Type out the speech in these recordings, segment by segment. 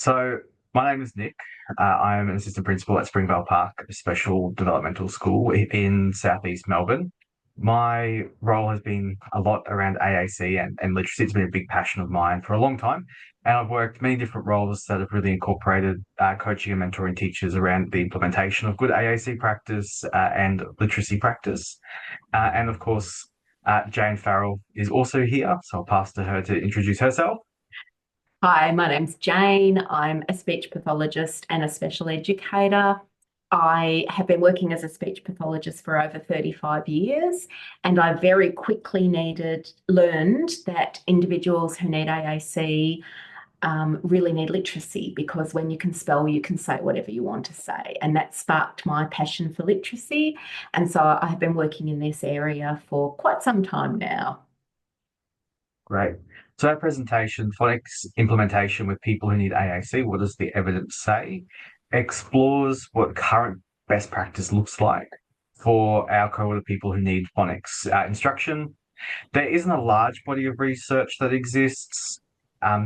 So my name is Nick. I am an assistant principal at Springvale Park, a special developmental school in southeast Melbourne. My role has been a lot around AAC and literacy. It's been a big passion of mine for a long time. And I've worked many different roles that have really incorporated coaching and mentoring teachers around the implementation of good AAC practice and literacy practice. And of course, Jane Farrell is also here. So I'll pass to her to introduce herself. Hi, my name's Jane. I'm a speech pathologist and a special educator. I have been working as a speech pathologist for over 35 years, and I very quickly learned that individuals who need AAC really need literacy, because when you can spell, you can say whatever you want to say. And that sparked my passion for literacy. And so I have been working in this area for quite some time now. Great. So our presentation, Phonics Implementation with People Who Need AAC, what does the evidence say? Explores what current best practice looks like for our cohort of people who need phonics instruction. There isn't a large body of research that exists.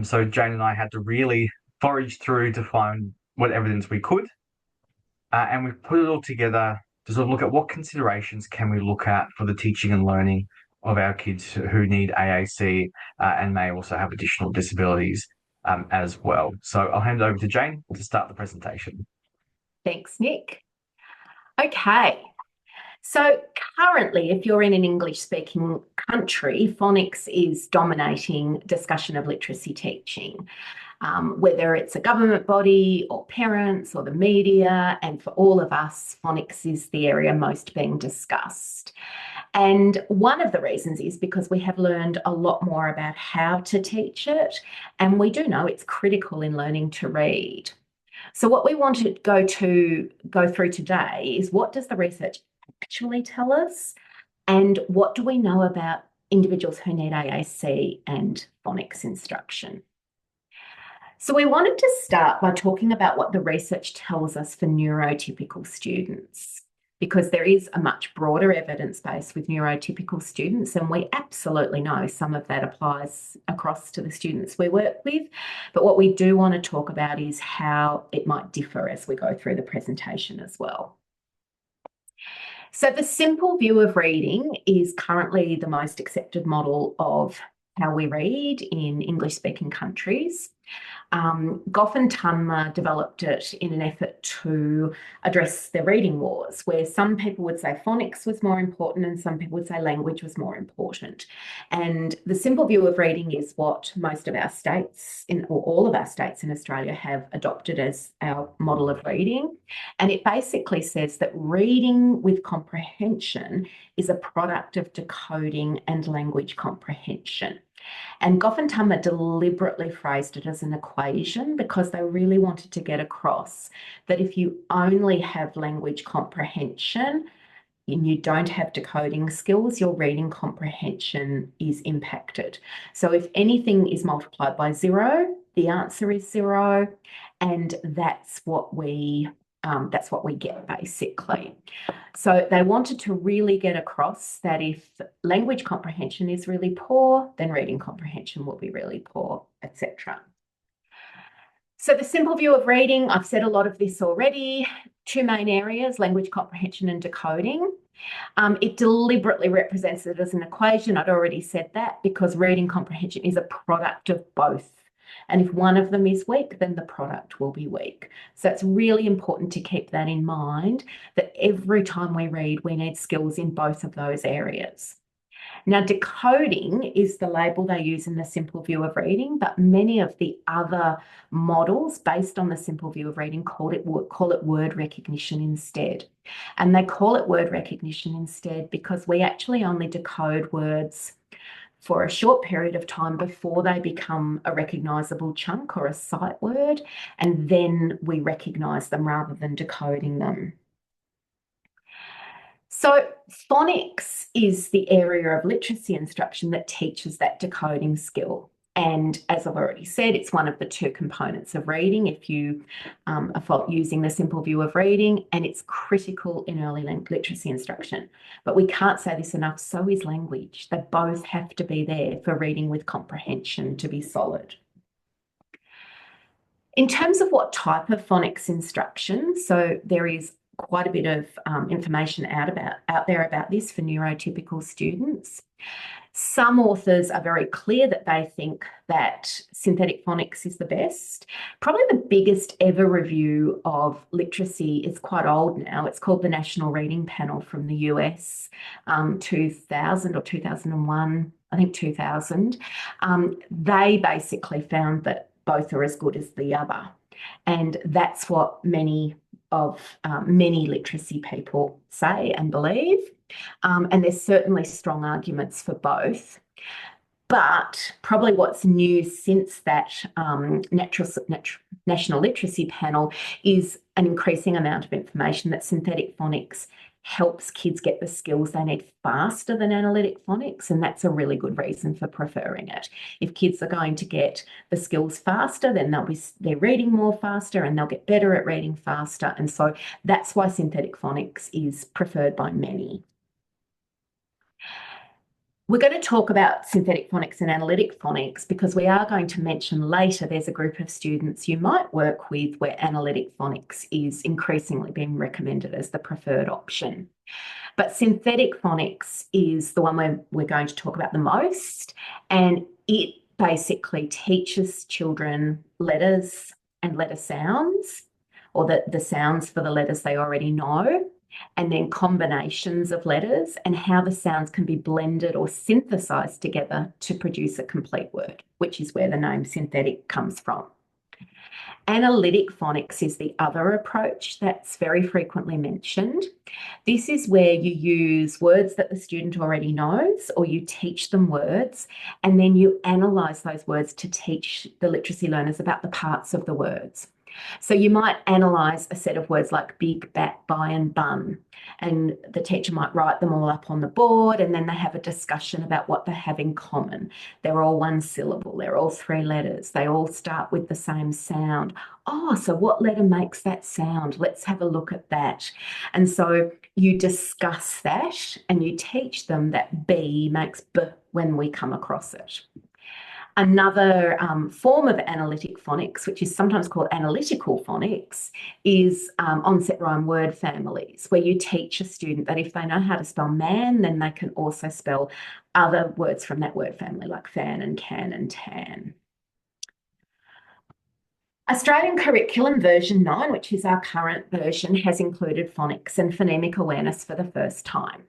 So Jane and I had to really forage through to find what evidence we could. And we've put it all together to sort of look at what considerations can we look at for the teaching and learning of our kids who need AAC and may also have additional disabilities as well. So I'll hand it over to Jane to start the presentation. Thanks, Nick. Okay. So currently, if you're in an English-speaking country, phonics is dominating discussion of literacy teaching, whether it's a government body or parents or the media, and for all of us, phonics is the area most being discussed. And one of the reasons is because we have learned a lot more about how to teach it, and we do know it's critical in learning to read. So what we want to go through today is, what does the research actually tell us, and what do we know about individuals who need AAC and phonics instruction? So we wanted to start by talking about what the research tells us for neurotypical students, because there is a much broader evidence base with neurotypical students, and we absolutely know some of that applies across to the students we work with. But what we do want to talk about is how it might differ as we go through the presentation as well. So the simple view of reading is currently the most accepted model of how we read in English-speaking countries. Goff and Tunma developed it in an effort to address the reading wars, where some people would say phonics was more important and some people would say language was more important. And the simple view of reading is what most of our states, or all of our states in Australia, have adopted as our model of reading. And it basically says that reading with comprehension is a product of decoding and language comprehension. And Goff and Tunma deliberately phrased it as an equation, because they really wanted to get across that if you only have language comprehension and you don't have decoding skills, your reading comprehension is impacted. So if anything is multiplied by 0, the answer is 0, and that's what we get, basically. So they wanted to really get across that if language comprehension is really poor, then reading comprehension will be really poor, etc. So the simple view of reading, I've said a lot of this already. 2 main areas, language comprehension and decoding. It deliberately represents it as an equation. I'd already said that, because reading comprehension is a product of both. And if one of them is weak, then the product will be weak. So it's really important to keep that in mind, that every time we read, we need skills in both of those areas. Now, decoding is the label they use in the simple view of reading, but many of the other models based on the simple view of reading call it word recognition instead. And they call it word recognition instead because we actually only decode words for a short period of time before they become a recognisable chunk or a sight word, and then we recognise them rather than decoding them. So phonics is the area of literacy instruction that teaches that decoding skill. And as I've already said, it's one of the 2 components of reading if you are using the simple view of reading, and it's critical in early literacy instruction. But we can't say this enough, so is language. They both have to be there for reading with comprehension to be solid. In terms of what type of phonics instruction, so there is quite a bit of information out there about this for neurotypical students. Some authors are very clear that they think that synthetic phonics is the best. Probably the biggest ever review of literacy is quite old now. It's called the National Reading Panel from the US, 2000 or 2001, I think 2000. They basically found that both are as good as the other. And that's what many literacy people say and believe. And there's certainly strong arguments for both. But probably what's new since that National Literacy Panel is an increasing amount of information that synthetic phonics helps kids get the skills they need faster than analytic phonics, and that's a really good reason for preferring it. If kids are going to get the skills faster, then they're reading more faster and they'll get better at reading faster, and so that's why synthetic phonics is preferred by many. We're going to talk about synthetic phonics and analytic phonics because we are going to mention later there's a group of students you might work with where analytic phonics is increasingly being recommended as the preferred option. But synthetic phonics is the one we're going to talk about the most, and it basically teaches children letters and letter sounds, or the sounds for the letters they already know, and then combinations of letters and how the sounds can be blended or synthesized together to produce a complete word, which is where the name synthetic comes from. Analytic phonics is the other approach that's very frequently mentioned. This is where you use words that the student already knows, or you teach them words, and then you analyze those words to teach the literacy learners about the parts of the words. So you might analyse a set of words like big, bat, buy and bun, and the teacher might write them all up on the board, and then they have a discussion about what they have in common. They're all one syllable, they're all three letters, they all start with the same sound. Oh, so what letter makes that sound? Let's have a look at that. And so you discuss that and you teach them that B makes B when we come across it. Another form of analytic phonics, which is sometimes called analytical phonics, is onset rhyme word families, where you teach a student that if they know how to spell man, then they can also spell other words from that word family, like fan and can and tan. Australian Curriculum version 9, which is our current version, has included phonics and phonemic awareness for the first time.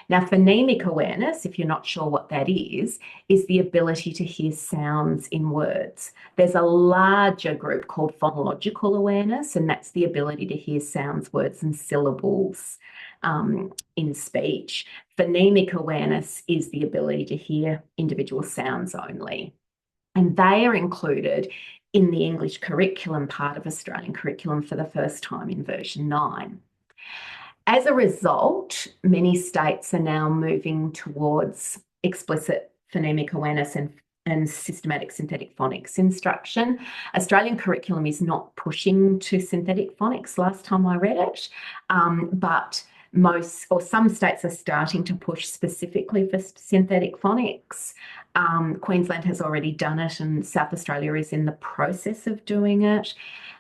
Now, phonemic awareness, if you're not sure what that is the ability to hear sounds in words. There's a larger group called phonological awareness, and that's the ability to hear sounds, words, and syllables in speech. Phonemic awareness is the ability to hear individual sounds only. And they are included in the English curriculum part of Australian curriculum for the first time in version 9. As a result, many states are now moving towards explicit phonemic awareness and systematic synthetic phonics instruction. Australian curriculum is not pushing to synthetic phonics last time I read it, but some states are starting to push specifically for synthetic phonics. Queensland has already done it, and South Australia is in the process of doing it.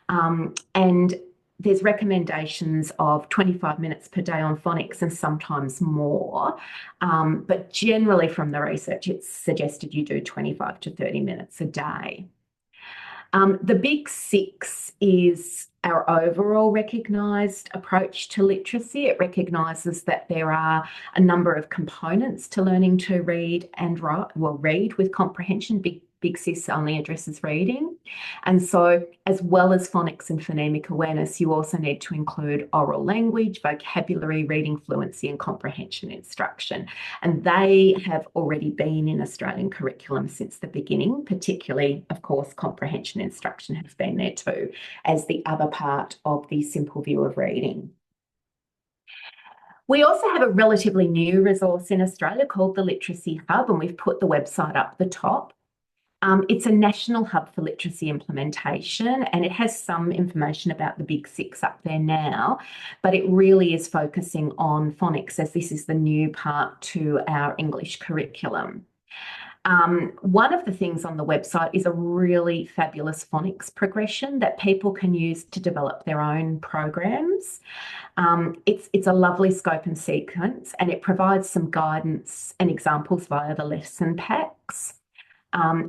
And there's recommendations of 25 minutes per day on phonics and sometimes more. But generally from the research, it's suggested you do 25 to 30 minutes a day. The Big Six is our overall recognised approach to literacy. It recognises that there are a number of components to learning to read and write. Well, read with comprehension. Big Six only addresses reading. And so as well as phonics and phonemic awareness, you also need to include oral language, vocabulary, reading fluency and comprehension instruction. And they have already been in Australian curriculum since the beginning, particularly, of course, comprehension instruction has been there too, as the other part of the simple view of reading. We also have a relatively new resource in Australia called the Literacy Hub, and we've put the website up the top. It's a national hub for literacy implementation, and it has some information about the Big Six up there now, but it really is focusing on phonics as this is the new part to our English curriculum. One of the things on the website is a really fabulous phonics progression that people can use to develop their own programs. It's a lovely scope and sequence, and it provides some guidance and examples via the lesson packs.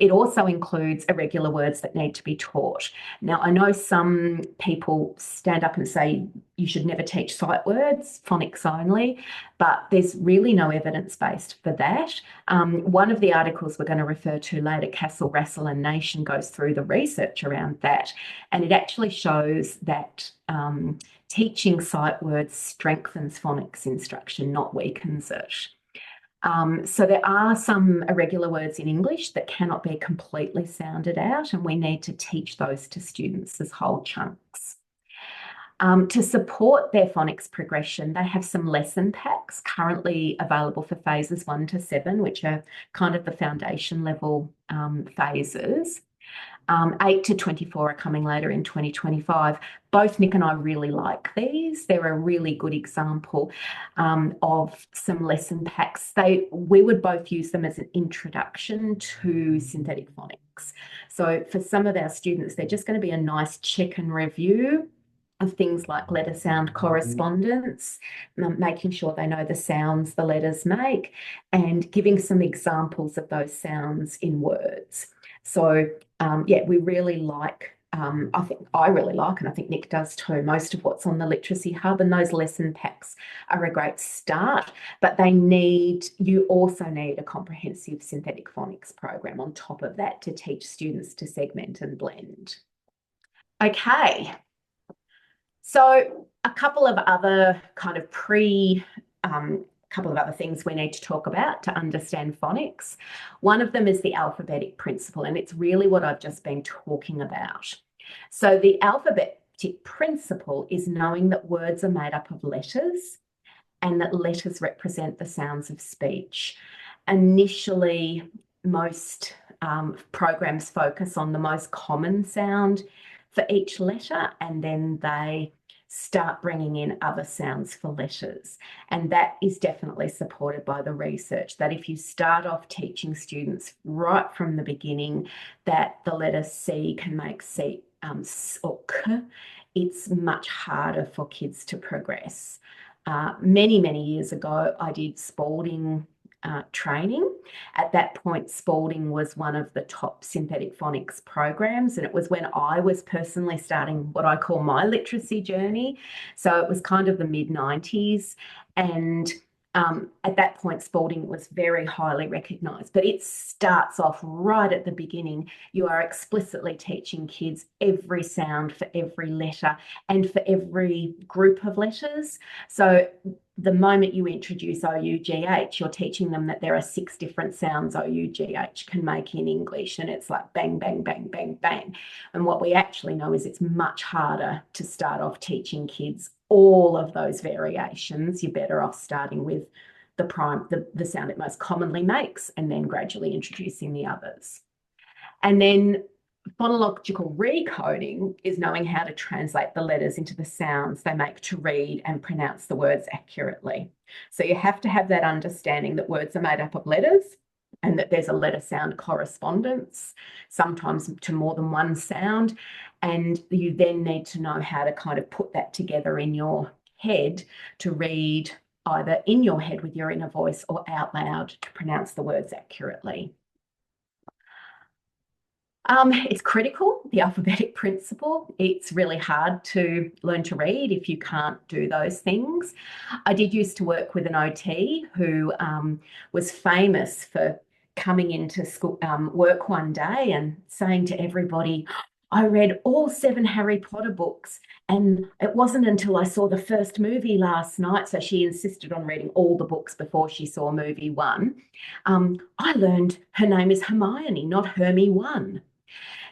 It also includes irregular words that need to be taught. Now, I know some people stand up and say you should never teach sight words, phonics only, but there's really no evidence based for that. One of the articles we're going to refer to later, Castle, Russell and Nation, goes through the research around that, and it actually shows that teaching sight words strengthens phonics instruction, not weakens it. So there are some irregular words in English that cannot be completely sounded out, and we need to teach those to students as whole chunks. To support their phonics progression, they have some lesson packs currently available for phases 1 to 7, which are kind of the foundation level phases. 8 to 24 are coming later in 2025. Both Nick and I really like these. They're a really good example of some lesson packs. We would both use them as an introduction to synthetic phonics. So for some of our students, they're just going to be a nice check and review of things like letter sound correspondence, making sure they know the sounds the letters make, and giving some examples of those sounds in words. So yeah, we really like, I really like, and I think Nick does too, most of what's on the Literacy Hub, and those lesson packs are a great start, but you also need a comprehensive synthetic phonics program on top of that to teach students to segment and blend. Okay, so a couple of other kind of couple of other things we need to talk about to understand phonics. One of them is the alphabetic principle, and it's really what I've just been talking about. So the alphabetic principle is knowing that words are made up of letters and that letters represent the sounds of speech. Initially, most programs focus on the most common sound for each letter, and then they start bringing in other sounds for letters. And that is definitely supported by the research, that if you start off teaching students right from the beginning that the letter C can make C or K, it's much harder for kids to progress. Many, many years ago, I did Spalding training. At that point, Spalding was one of the top synthetic phonics programs, and it was when I was personally starting what I call my literacy journey. So it was kind of the mid-90s, and at that point, Spalding was very highly recognised, but it starts off right at the beginning. You are explicitly teaching kids every sound for every letter and for every group of letters. So the moment you introduce OUGH, you're teaching them that there are 6 different sounds OUGH can make in English, and it's like bang, bang, bang, bang, bang. And what we actually know is it's much harder to start off teaching kids all of those variations. You're better off starting with the sound it most commonly makes, and then gradually introducing the others. And then phonological recoding is knowing how to translate the letters into the sounds they make to read and pronounce the words accurately. So you have to have that understanding that words are made up of letters and that there's a letter sound correspondence, sometimes to more than one sound. And you then need to know how to kind of put that together in your head to read either in your head with your inner voice or out loud to pronounce the words accurately. It's critical, the alphabetic principle. It's really hard to learn to read if you can't do those things. I did used to work with an OT who was famous for coming into school, work one day and saying to everybody, I read all 7 Harry Potter books, and it wasn't until I saw the first movie last night, so she insisted on reading all the books before she saw movie 1. I learned her name is Hermione, not Hermie 1.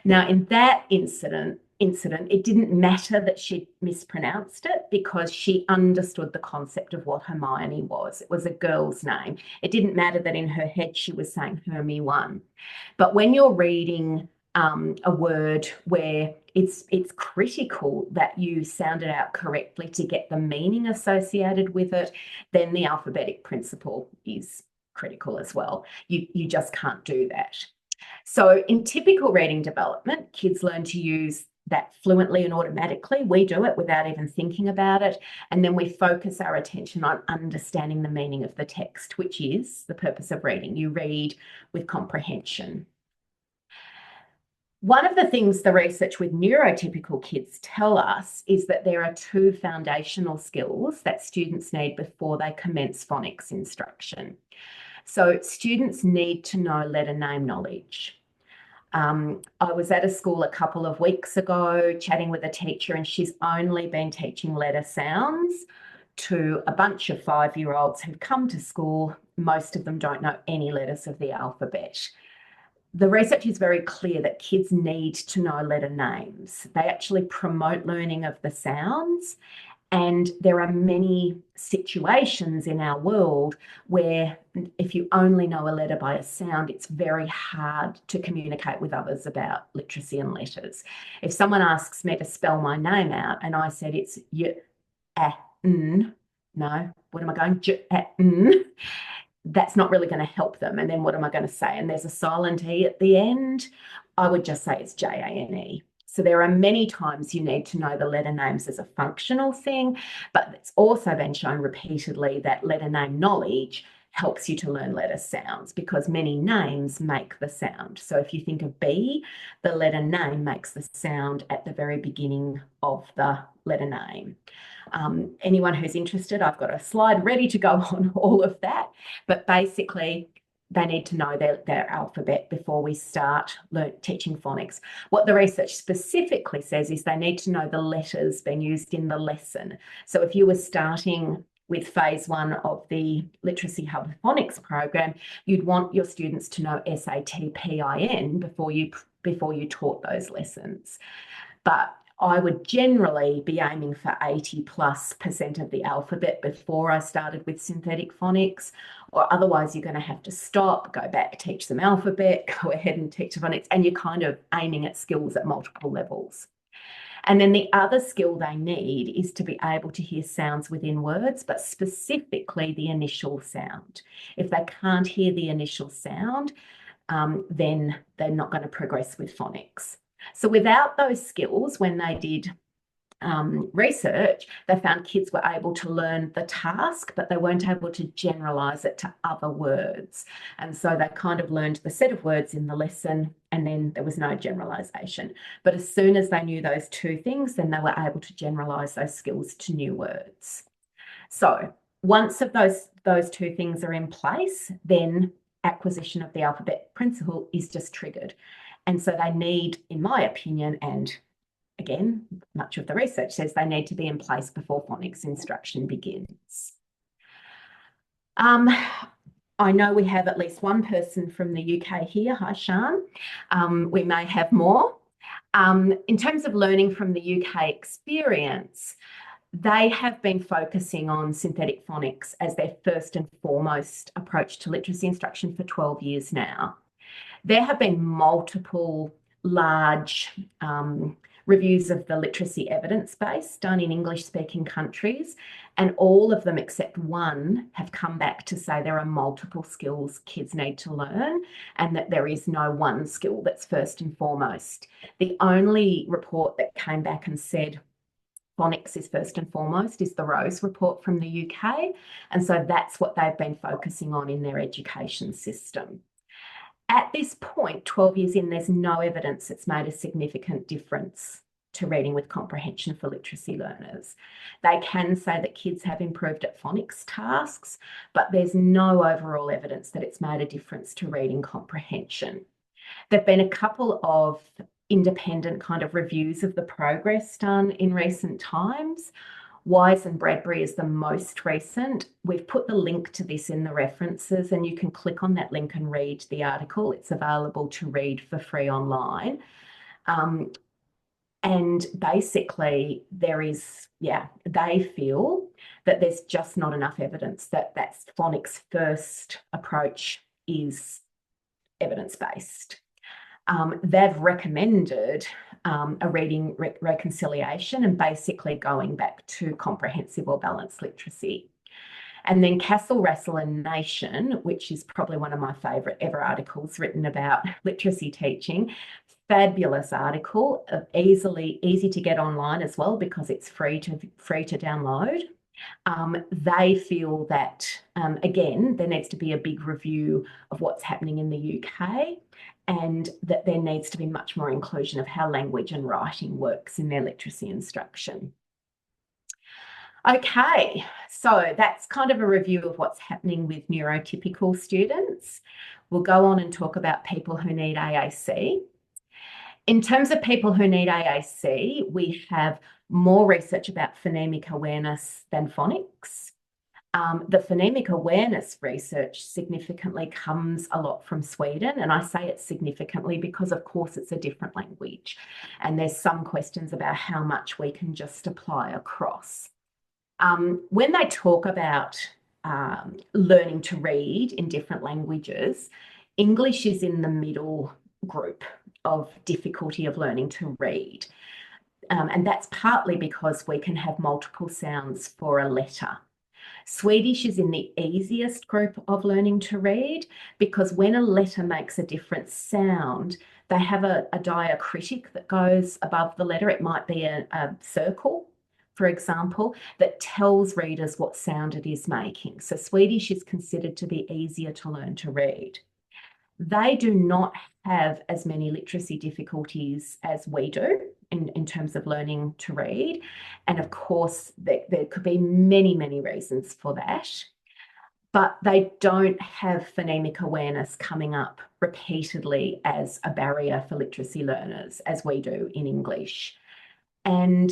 Now, in that incident, it didn't matter that she mispronounced it because she understood the concept of what Hermione was. It was a girl's name. It didn't matter that in her head she was saying Hermie 1. But when you're reading a word where it's critical that you sound it out correctly to get the meaning associated with it, then the alphabetic principle is critical as well. You just can't do that. So in typical reading development, kids learn to use that fluently and automatically. We do it without even thinking about it. And then we focus our attention on understanding the meaning of the text, which is the purpose of reading. You read with comprehension. One of the things the research with neurotypical kids tell us is that there are two foundational skills that students need before they commence phonics instruction. So students need to know letter name knowledge. I was at a school a couple of weeks ago chatting with a teacher, and she's only been teaching letter sounds to a bunch of 5-year-olds who've come to school. Most of them don't know any letters of the alphabet. The research is very clear that kids need to know letter names. They actually promote learning of the sounds. And there are many situations in our world where if you only know a letter by a sound, it's very hard to communicate with others about literacy and letters. If someone asks me to spell my name out and I said it's no, what am I going? That's not really going to help them. And then what am I going to say? And there's a silent E at the end. I would just say it's Jane. So there are many times you need to know the letter names as a functional thing, but it's also been shown repeatedly that letter name knowledge helps you to learn letter sounds because many names make the sound. So if you think of B, the letter name makes the sound at the very beginning of the letter name. Anyone who's interested, I've got a slide ready to go on all of that, but basically they need to know their alphabet before we start teaching phonics. What the research specifically says is they need to know the letters being used in the lesson. So if you were starting with phase 1 of the Literacy Hub Phonics program, you'd want your students to know SAT-PIN before you taught those lessons. But I would generally be aiming for 80+% of the alphabet before I started with synthetic phonics, or otherwise you're going to have to stop, go back, teach them alphabet, go ahead and teach phonics, and you're kind of aiming at skills at multiple levels. And then the other skill they need is to be able to hear sounds within words, but specifically the initial sound. If they can't hear the initial sound, then they're not going to progress with phonics. So without those skills, when they did research, they found kids were able to learn the task, but they weren't able to generalize it to other words. And so they kind of learned the set of words in the lesson, and then there was no generalization. But as soon as they knew those two things, then they were able to generalize those skills to new words. So once of those two things are in place, then acquisition of the alphabet principle is just triggered. And so they need, in my opinion, and again, much of the research says they need to be in place before phonics instruction begins. I know we have at least one person from the UK here. Hi, Sian. We may have more. In terms of learning from the UK experience, they have been focusing on synthetic phonics as their first and foremost approach to literacy instruction for 12 years now. There have been multiple large reviews of the literacy evidence base done in English-speaking countries, and all of them except one have come back to say there are multiple skills kids need to learn and that there is no one skill that's first and foremost. The only report that came back and said phonics is first and foremost is the Rose report from the UK, and so that's what they've been focusing on in their education system. At this point, 12 years in, there's no evidence it's made a significant difference to reading with comprehension for literacy learners. They can say that kids have improved at phonics tasks, but there's no overall evidence that it's made a difference to reading comprehension. There've been a couple of independent kind of reviews of the progress done in recent times. Wise and Bradbury is the most recent. We've put the link to this in the references, and you can click on that link and read the article. It's available to read for free online. And basically they feel that there's just not enough evidence that phonics first approach is evidence-based. They've recommended a reading reconciliation and basically going back to comprehensive or balanced literacy. And then Castle, Russell and Nation, which is probably one of my favourite ever articles written about literacy teaching. Fabulous article, easy to get online as well because it's free to download. They feel that, again, there needs to be a big review of what's happening in the UK, and that there needs to be much more inclusion of how language and writing works in their literacy instruction. Okay, so that's kind of a review of what's happening with neurotypical students. We'll go on and talk about people who need AAC. In terms of people who need AAC, we have more research about phonemic awareness than phonics. The phonemic awareness research significantly comes a lot from Sweden, and I say it significantly because, of course, it's a different language, and there's some questions about how much we can just apply across. When they talk about learning to read in different languages, English is in the middle group of difficulty of learning to read. And that's partly because we can have multiple sounds for a letter. Swedish is in the easiest group of learning to read because when a letter makes a different sound, they have a diacritic that goes above the letter. It might be a circle, for example, that tells readers what sound it is making. So Swedish is considered to be easier to learn to read. They do not have as many literacy difficulties as we do in terms of learning to read. And of course, there could be many, many reasons for that. But they don't have phonemic awareness coming up repeatedly as a barrier for literacy learners, as we do in English. And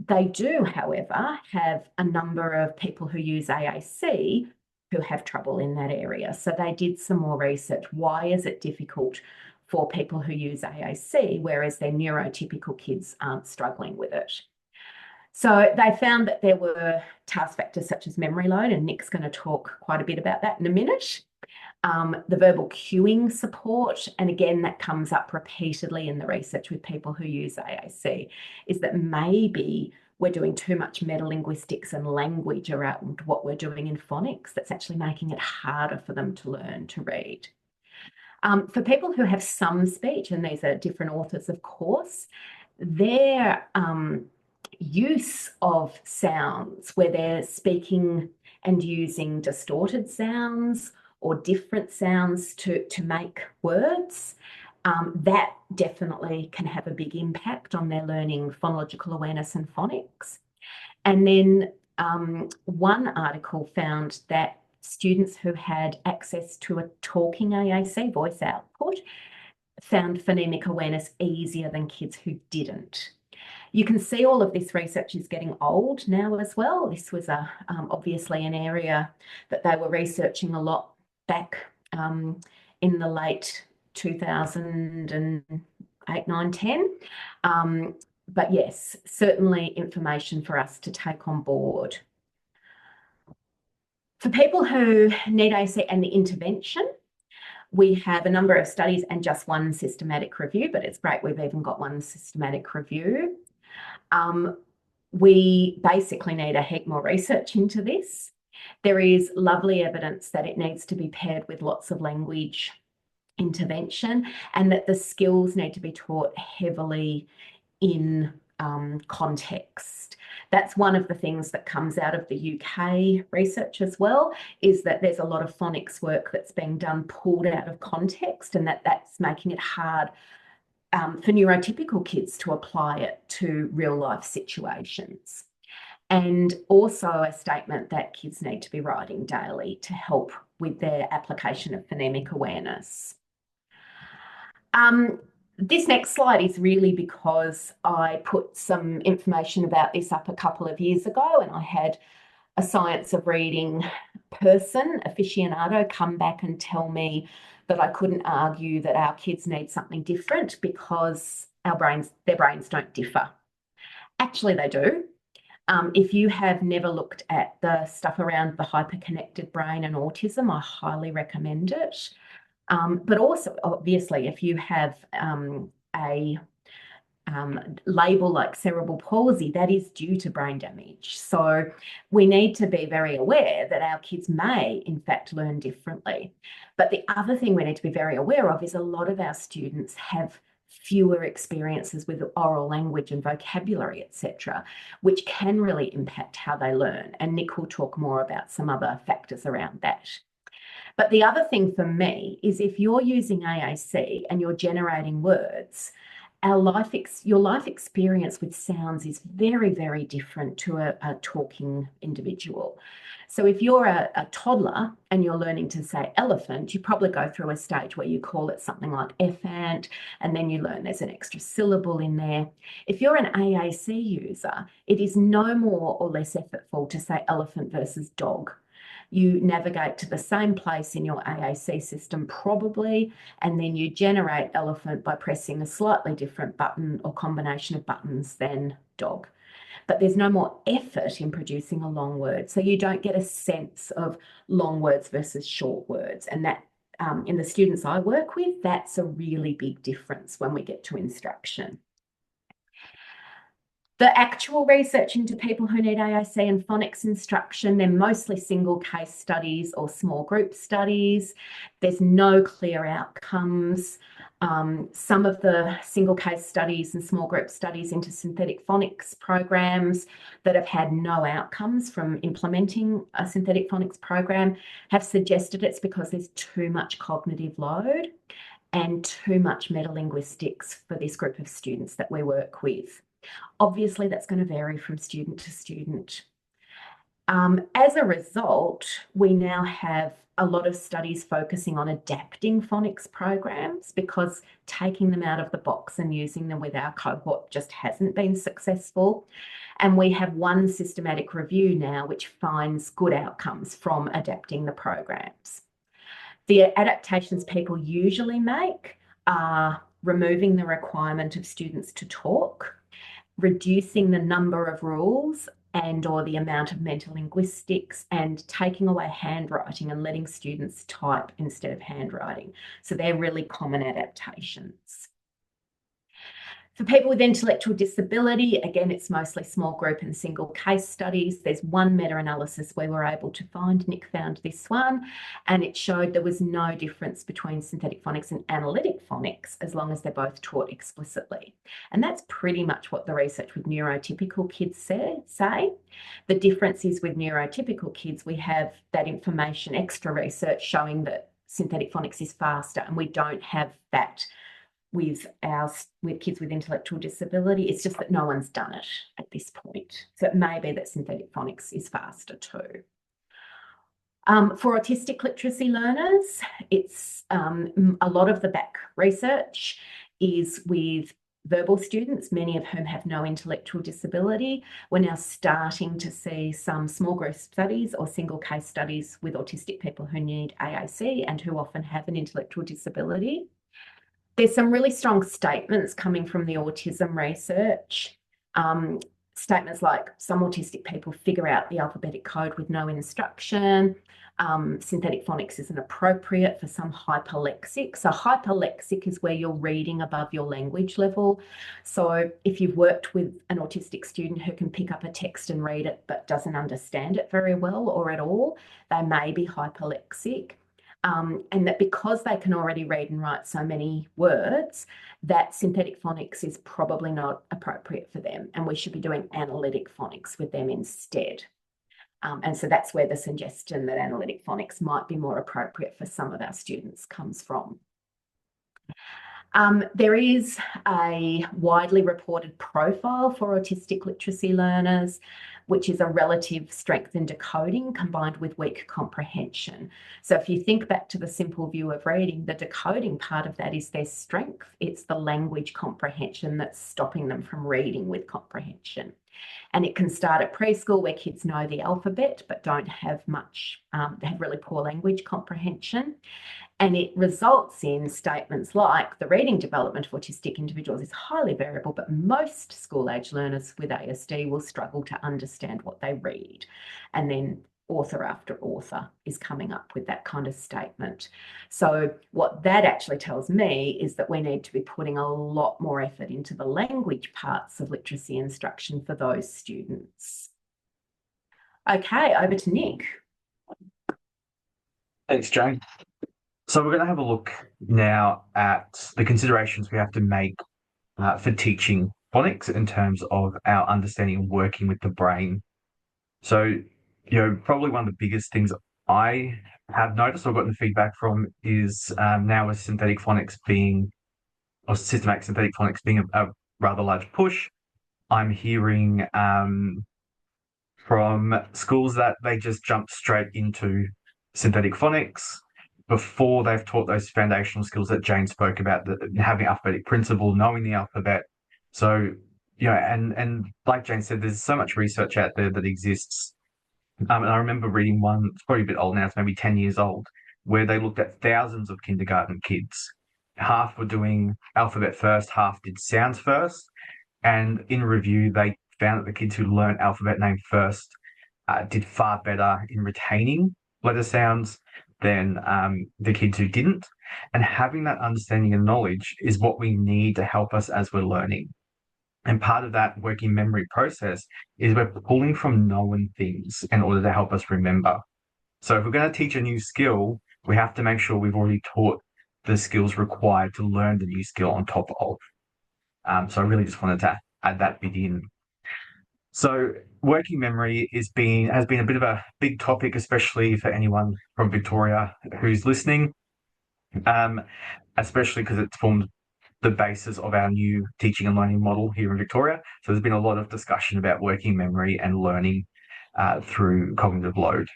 they do, however, have a number of people who use AAC who have trouble in that area. So they did some more research. Why is it difficult for people who use AAC, whereas their neurotypical kids aren't struggling with it? So they found that there were task factors such as memory load, and Nick's going to talk quite a bit about that in a minute. The verbal cueing support, and again, that comes up repeatedly in the research with people who use AAC, is that maybe we're doing too much metalinguistics and language around what we're doing in phonics that's actually making it harder for them to learn to read. For people who have some speech, and these are different authors, of course, their use of sounds where they're speaking and using distorted sounds or different sounds to make words, that definitely can have a big impact on their learning phonological awareness and phonics. And then one article found that students who had access to a talking AAC, voice output, found phonemic awareness easier than kids who didn't. You can see all of this research is getting old now as well. This was obviously an area that they were researching a lot back in the late 2008, 9, 10. But yes, certainly information for us to take on board. For people who need AAC and the intervention, we have a number of studies and just one systematic review, but it's great we've even got one systematic review. We basically need a heap more research into this. There is lovely evidence that it needs to be paired with lots of language intervention, and that the skills need to be taught heavily in context. That's one of the things that comes out of the UK research as well, is that there's a lot of phonics work that's being done pulled out of context, and that's making it hard for neurotypical kids to apply it to real life situations. And also a statement that kids need to be writing daily to help with their application of phonemic awareness. This next slide is really because I put some information about this up a couple of years ago, and I had a science of reading person, aficionado, come back and tell me that I couldn't argue that our kids need something different because their brains don't differ. Actually, they do. If you have never looked at the stuff around the hyperconnected brain and autism, I highly recommend it. But also, obviously, if you have a label like cerebral palsy, that is due to brain damage. So we need to be very aware that our kids may, in fact, learn differently. But the other thing we need to be very aware of is a lot of our students have fewer experiences with oral language and vocabulary, etc., which can really impact how they learn. And Nick will talk more about some other factors around that. But the other thing for me is if you're using AAC and you're generating words, your life experience with sounds is very, very different to a talking individual. So if you're a toddler and you're learning to say elephant, you probably go through a stage where you call it something like effant, and then you learn there's an extra syllable in there. If you're an AAC user, it is no more or less effortful to say elephant versus dog. You navigate to the same place in your AAC system probably, and then you generate elephant by pressing a slightly different button or combination of buttons than dog. But there's no more effort in producing a long word. So you don't get a sense of long words versus short words. And that in the students I work with, that's a really big difference when we get to instruction. The actual research into people who need AAC and phonics instruction, they're mostly single case studies or small group studies. There's no clear outcomes. Some of the single case studies and small group studies into synthetic phonics programs that have had no outcomes from implementing a synthetic phonics program have suggested it's because there's too much cognitive load and too much metalinguistics for this group of students that we work with. Obviously, that's going to vary from student to student. As a result, we now have a lot of studies focusing on adapting phonics programs because taking them out of the box and using them with our cohort just hasn't been successful. And we have one systematic review now which finds good outcomes from adapting the programs. The adaptations people usually make are removing the requirement of students to talk, reducing the number of rules and or the amount of metalinguistics, and taking away handwriting and letting students type instead of handwriting. So they're really common adaptations. For people with intellectual disability, again, it's mostly small group and single case studies. There's one meta-analysis where we're able to find, Nick found this one, and it showed there was no difference between synthetic phonics and analytic phonics as long as they're both taught explicitly. And that's pretty much what the research with neurotypical kids say. The difference is with neurotypical kids, we have that information, extra research showing that synthetic phonics is faster, and we don't have that with kids with intellectual disability. It's just that no one's done it at this point. So it may be that synthetic phonics is faster too. For autistic literacy learners, it's a lot of the back research is with verbal students, many of whom have no intellectual disability. We're now starting to see some small group studies or single case studies with autistic people who need AAC and who often have an intellectual disability. There's some really strong statements coming from the autism research. Statements like some autistic people figure out the alphabetic code with no instruction. Synthetic phonics isn't appropriate for some hyperlexic. So hyperlexic is where you're reading above your language level. So if you've worked with an autistic student who can pick up a text and read it but doesn't understand it very well or at all, they may be hyperlexic. And that because they can already read and write so many words, that synthetic phonics is probably not appropriate for them, and we should be doing analytic phonics with them instead. And so that's where the suggestion that analytic phonics might be more appropriate for some of our students comes from. There is a widely reported profile for autistic literacy learners, which is a relative strength in decoding combined with weak comprehension. So if you think back to the simple view of reading, the decoding part of that is their strength. It's the language comprehension that's stopping them from reading with comprehension. And it can start at preschool where kids know the alphabet but don't have much, they have really poor language comprehension. And it results in statements like the reading development of autistic individuals is highly variable, but most school age learners with ASD will struggle to understand what they read. And then author after author is coming up with that kind of statement. So what that actually tells me is that we need to be putting a lot more effort into the language parts of literacy instruction for those students. Okay, over to Nick. Thanks, Jane. So we're going to have a look now at the considerations we have to make for teaching phonics in terms of our understanding and working with the brain. So, probably one of the biggest things I have noticed or gotten feedback from is now with synthetic phonics being, or systematic synthetic phonics being a rather large push, I'm hearing from schools that they just jump straight into synthetic phonics before they've taught those foundational skills that Jane spoke about, having alphabetic principle, knowing the alphabet. So, and like Jane said, there's so much research out there that exists. And I remember reading one, it's probably a bit old now, it's maybe 10 years old, where they looked at thousands of kindergarten kids. Half were doing alphabet first, half did sounds first. And in review, they found that the kids who learned alphabet name first did far better in retaining letter sounds than the kids who didn't. And having that understanding and knowledge is what we need to help us as we're learning. And part of that working memory process is we're pulling from known things in order to help us remember. So if we're going to teach a new skill, we have to make sure we've already taught the skills required to learn the new skill on top of. So I really just wanted to add that bit in. So working memory has been a bit of a big topic, especially for anyone from Victoria who's listening, especially because it's formed the basis of our new teaching and learning model here in Victoria. So there's been a lot of discussion about working memory and learning through cognitive load.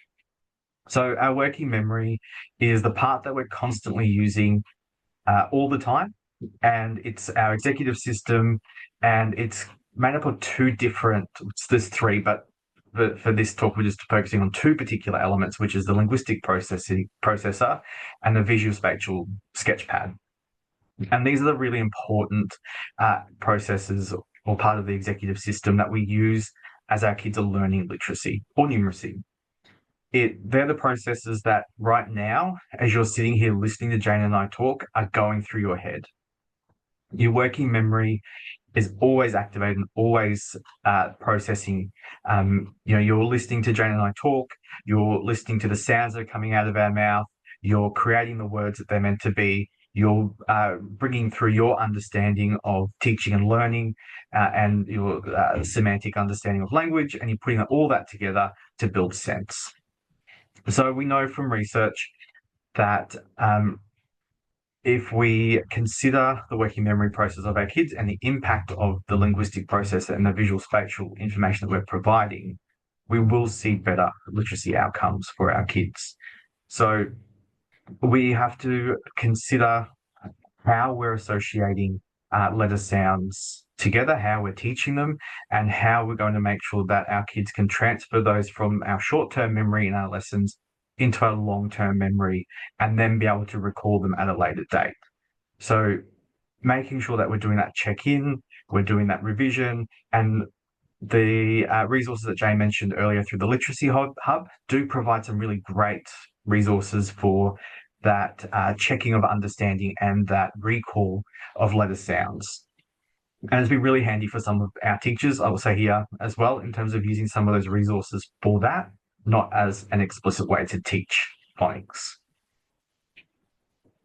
So our working memory is the part that we're constantly using all the time, and it's our executive system, and it's made up of there's three, but for this talk, we're just focusing on two particular elements, which is the linguistic processor and the visual spatial sketchpad. And these are the really important processes or part of the executive system that we use as our kids are learning literacy or numeracy. They're the processes that right now, as you're sitting here listening to Jane and I talk, are going through your head. Your working memory is always activated and always processing. You're listening to Jane and I talk, you're listening to the sounds that are coming out of our mouth, you're creating the words that they're meant to be, you're bringing through your understanding of teaching and learning and your semantic understanding of language, and you're putting all that together to build sense. So we know from research that if we consider the working memory process of our kids and the impact of the linguistic process and the visual spatial information that we're providing, we will see better literacy outcomes for our kids. So we have to consider how we're associating letter sounds together, how we're teaching them, and how we're going to make sure that our kids can transfer those from our short-term memory in our lessons into our long-term memory and then be able to recall them at a later date. So making sure that we're doing that check-in, we're doing that revision, and the resources that Jane mentioned earlier through the Literacy Hub do provide some really great resources for that checking of understanding and that recall of letter sounds. And it's been really handy for some of our teachers, I will say here as well, in terms of using some of those resources for that, not as an explicit way to teach phonics.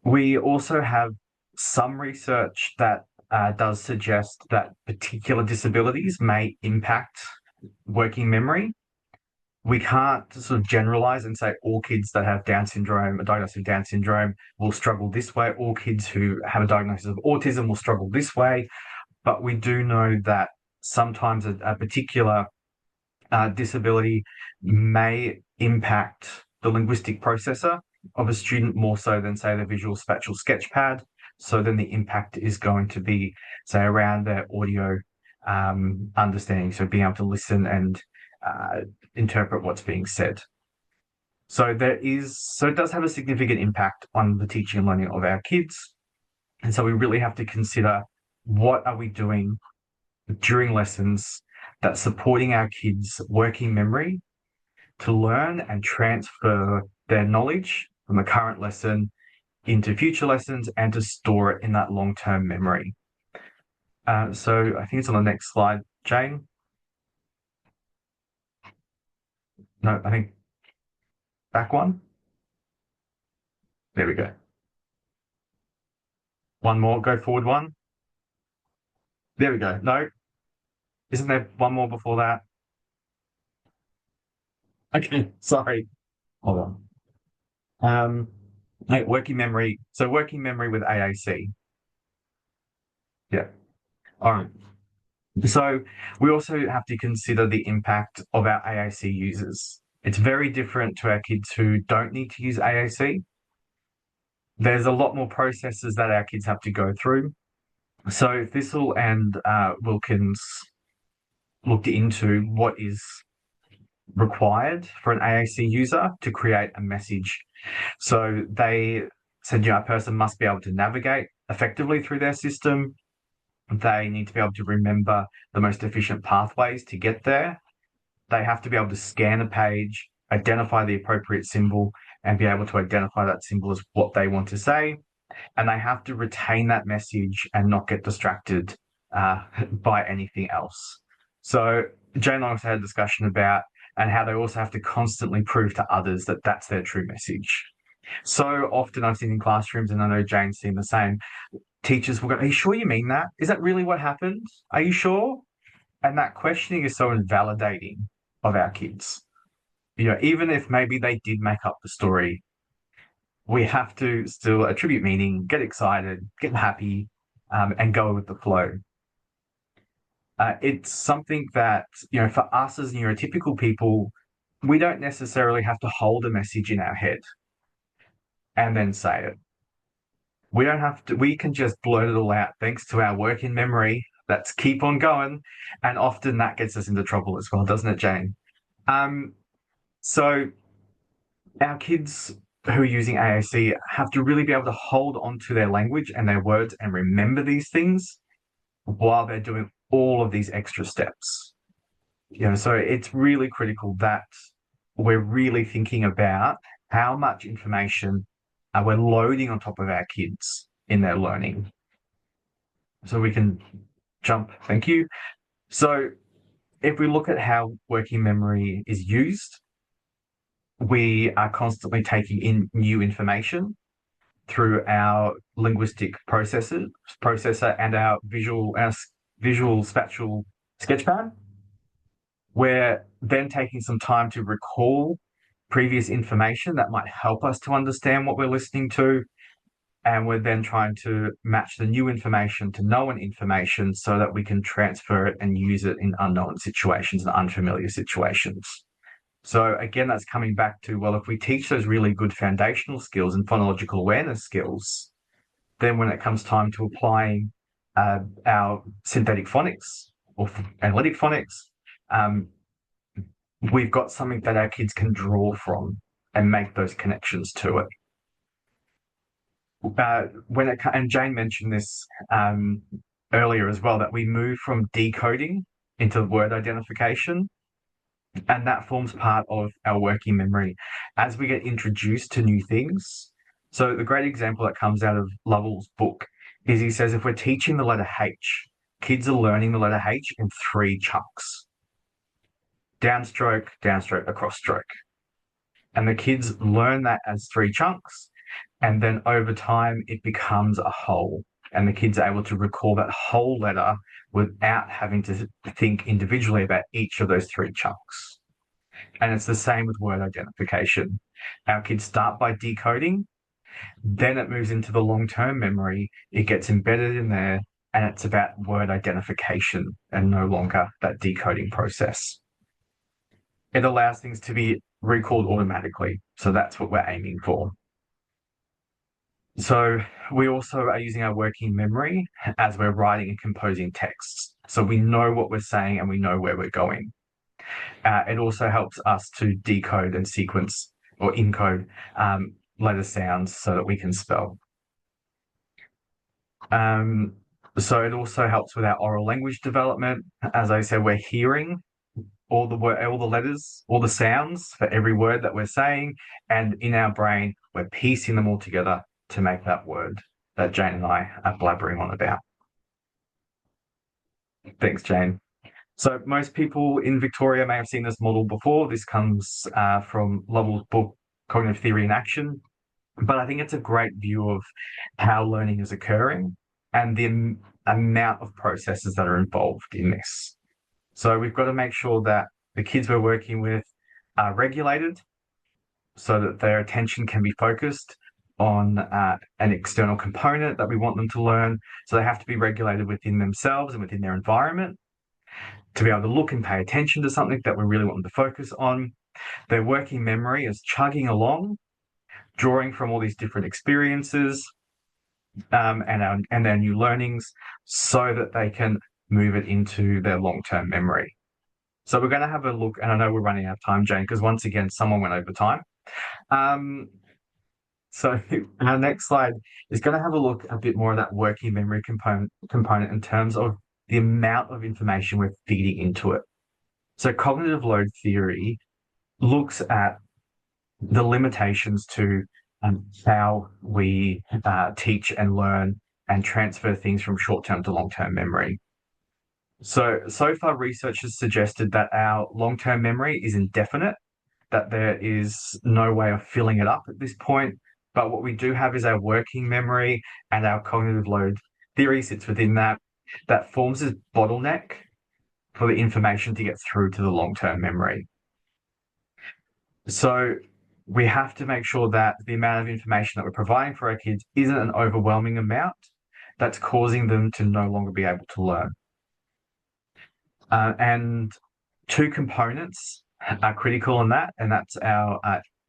We also have some research that does suggest that particular disabilities may impact working memory. We can't sort of generalize and say all kids that have Down syndrome, a diagnosis of Down syndrome, will struggle this way. All kids who have a diagnosis of autism will struggle this way. But we do know that sometimes a particular disability may impact the linguistic processor of a student more so than, say, the visual spatial sketchpad. So then the impact is going to be, say, around their audio understanding, so being able to listen and interpret what's being said. So it does have a significant impact on the teaching and learning of our kids. And so we really have to consider, what are we doing during lessons that's supporting our kids' working memory to learn and transfer their knowledge from the current lesson into future lessons and to store it in that long-term memory. So I think it's on the next slide, Jane. No, I think back one. There we go. One more, go forward one. There we go. No, isn't there one more before that? Okay, sorry. Hold on. Working memory. So working memory with AAC. Yeah. All right. So we also have to consider the impact of our AAC users. It's very different to our kids who don't need to use AAC. There's a lot more processes that our kids have to go through. So Thistle and Wilkins looked into what is required for an AAC user to create a message. So they said, a person must be able to navigate effectively through their system. They need to be able to remember the most efficient pathways to get there. They have to be able to scan a page, identify the appropriate symbol, and be able to identify that symbol as what they want to say. And they have to retain that message and not get distracted by anything else. So Jane and I also had a discussion about and how they also have to constantly prove to others that that's their true message. So often I've seen in classrooms, and I know Jane's seen the same, teachers will go, "Are you sure you mean that? Is that really what happened? Are you sure?" And that questioning is so invalidating of our kids. Even if maybe they did make up the story, we have to still attribute meaning, get excited, get happy, and go with the flow. It's something that, for us as neurotypical people, we don't necessarily have to hold a message in our head and then say it. We don't have to, we can just blurt it all out thanks to our working memory. That's keep on going. And often that gets us into trouble as well, doesn't it, Jane? So our kids who are using AAC have to really be able to hold on to their language and their words and remember these things while they're doing all of these extra steps. So it's really critical that we're really thinking about how much information we're loading on top of our kids in their learning. So we can jump, thank you. So if we look at how working memory is used, we are constantly taking in new information through our linguistic processor and our visual spatial sketchpad. We're then taking some time to recall previous information that might help us to understand what we're listening to. And we're then trying to match the new information to known information so that we can transfer it and use it in unknown situations and unfamiliar situations. So again, that's coming back to, well, if we teach those really good foundational skills and phonological awareness skills, then when it comes time to applying our synthetic phonics or analytic phonics, we've got something that our kids can draw from and make those connections to it. And Jane mentioned this earlier as well, that we move from decoding into word identification, and that forms part of our working memory as we get introduced to new things. So the great example that comes out of Lovell's book is he says if we're teaching the letter H, kids are learning the letter H in 3 chunks. Downstroke, downstroke, across stroke. And the kids learn that as 3 chunks. And then over time, it becomes a whole. And the kids are able to recall that whole letter without having to think individually about each of those 3 chunks. And it's the same with word identification. Our kids start by decoding, then it moves into the long-term memory. It gets embedded in there, and it's about word identification and no longer that decoding process. It allows things to be recalled automatically. So that's what we're aiming for. So we also are using our working memory as we're writing and composing texts. So we know what we're saying and we know where we're going. It also helps us to decode and sequence or encode letter sounds so that we can spell. So it also helps with our oral language development. As I said, we're hearing all the letters, all the sounds for every word that we're saying, and in our brain, we're piecing them all together to make that word that Jane and I are blabbering on about. Thanks, Jane. So most people in Victoria may have seen this model before. This comes from Lovell's book, Cognitive Theory in Action. But I think it's a great view of how learning is occurring and the amount of processes that are involved in this. So we've got to make sure that the kids we're working with are regulated so that their attention can be focused on an external component that we want them to learn. So they have to be regulated within themselves and within their environment to be able to look and pay attention to something that we really want them to focus on. Their working memory is chugging along, drawing from all these different experiences and their new learnings so that they can move it into their long-term memory. So we're going to have a look, and I know we're running out of time, Jane, because once again, someone went over time. So our next slide is going to have a look a bit more at that working memory component in terms of the amount of information we're feeding into it. So cognitive load theory looks at the limitations to how we teach and learn and transfer things from short-term to long-term memory. So far research has suggested that our long-term memory is indefinite, that there is no way of filling it up at this point. But what we do have is our working memory, and our cognitive load theory sits within that. That forms this bottleneck for the information to get through to the long-term memory. So we have to make sure that the amount of information that we're providing for our kids isn't an overwhelming amount that's causing them to no longer be able to learn. And two components are critical in that, and that's our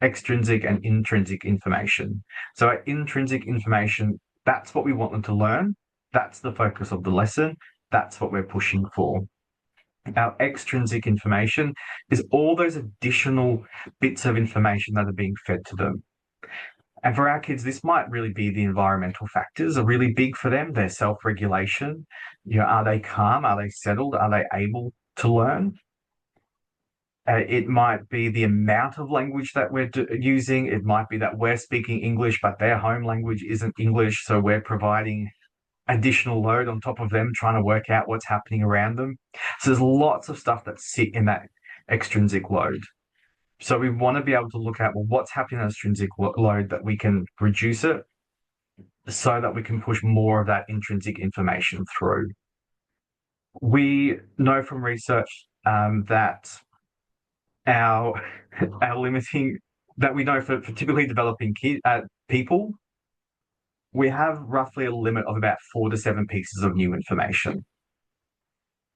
extrinsic and intrinsic information. So our intrinsic information, that's what we want them to learn. That's the focus of the lesson. That's what we're pushing for. Our extrinsic information is all those additional bits of information that are being fed to them. And for our kids, this might really be the environmental factors are really big for them, their self-regulation. Are they calm? Are they settled? Are they able to learn? It might be the amount of language that we're using. It might be that we're speaking English, but their home language isn't English. So we're providing additional load on top of them, trying to work out what's happening around them. So there's lots of stuff that sit in that extrinsic load. So we want to be able to look at, well, what's happening in extrinsic load that we can reduce it so that we can push more of that intrinsic information through. We know from research that our limiting, that we know for typically developing people, we have roughly a limit of about 4 to 7 pieces of new information.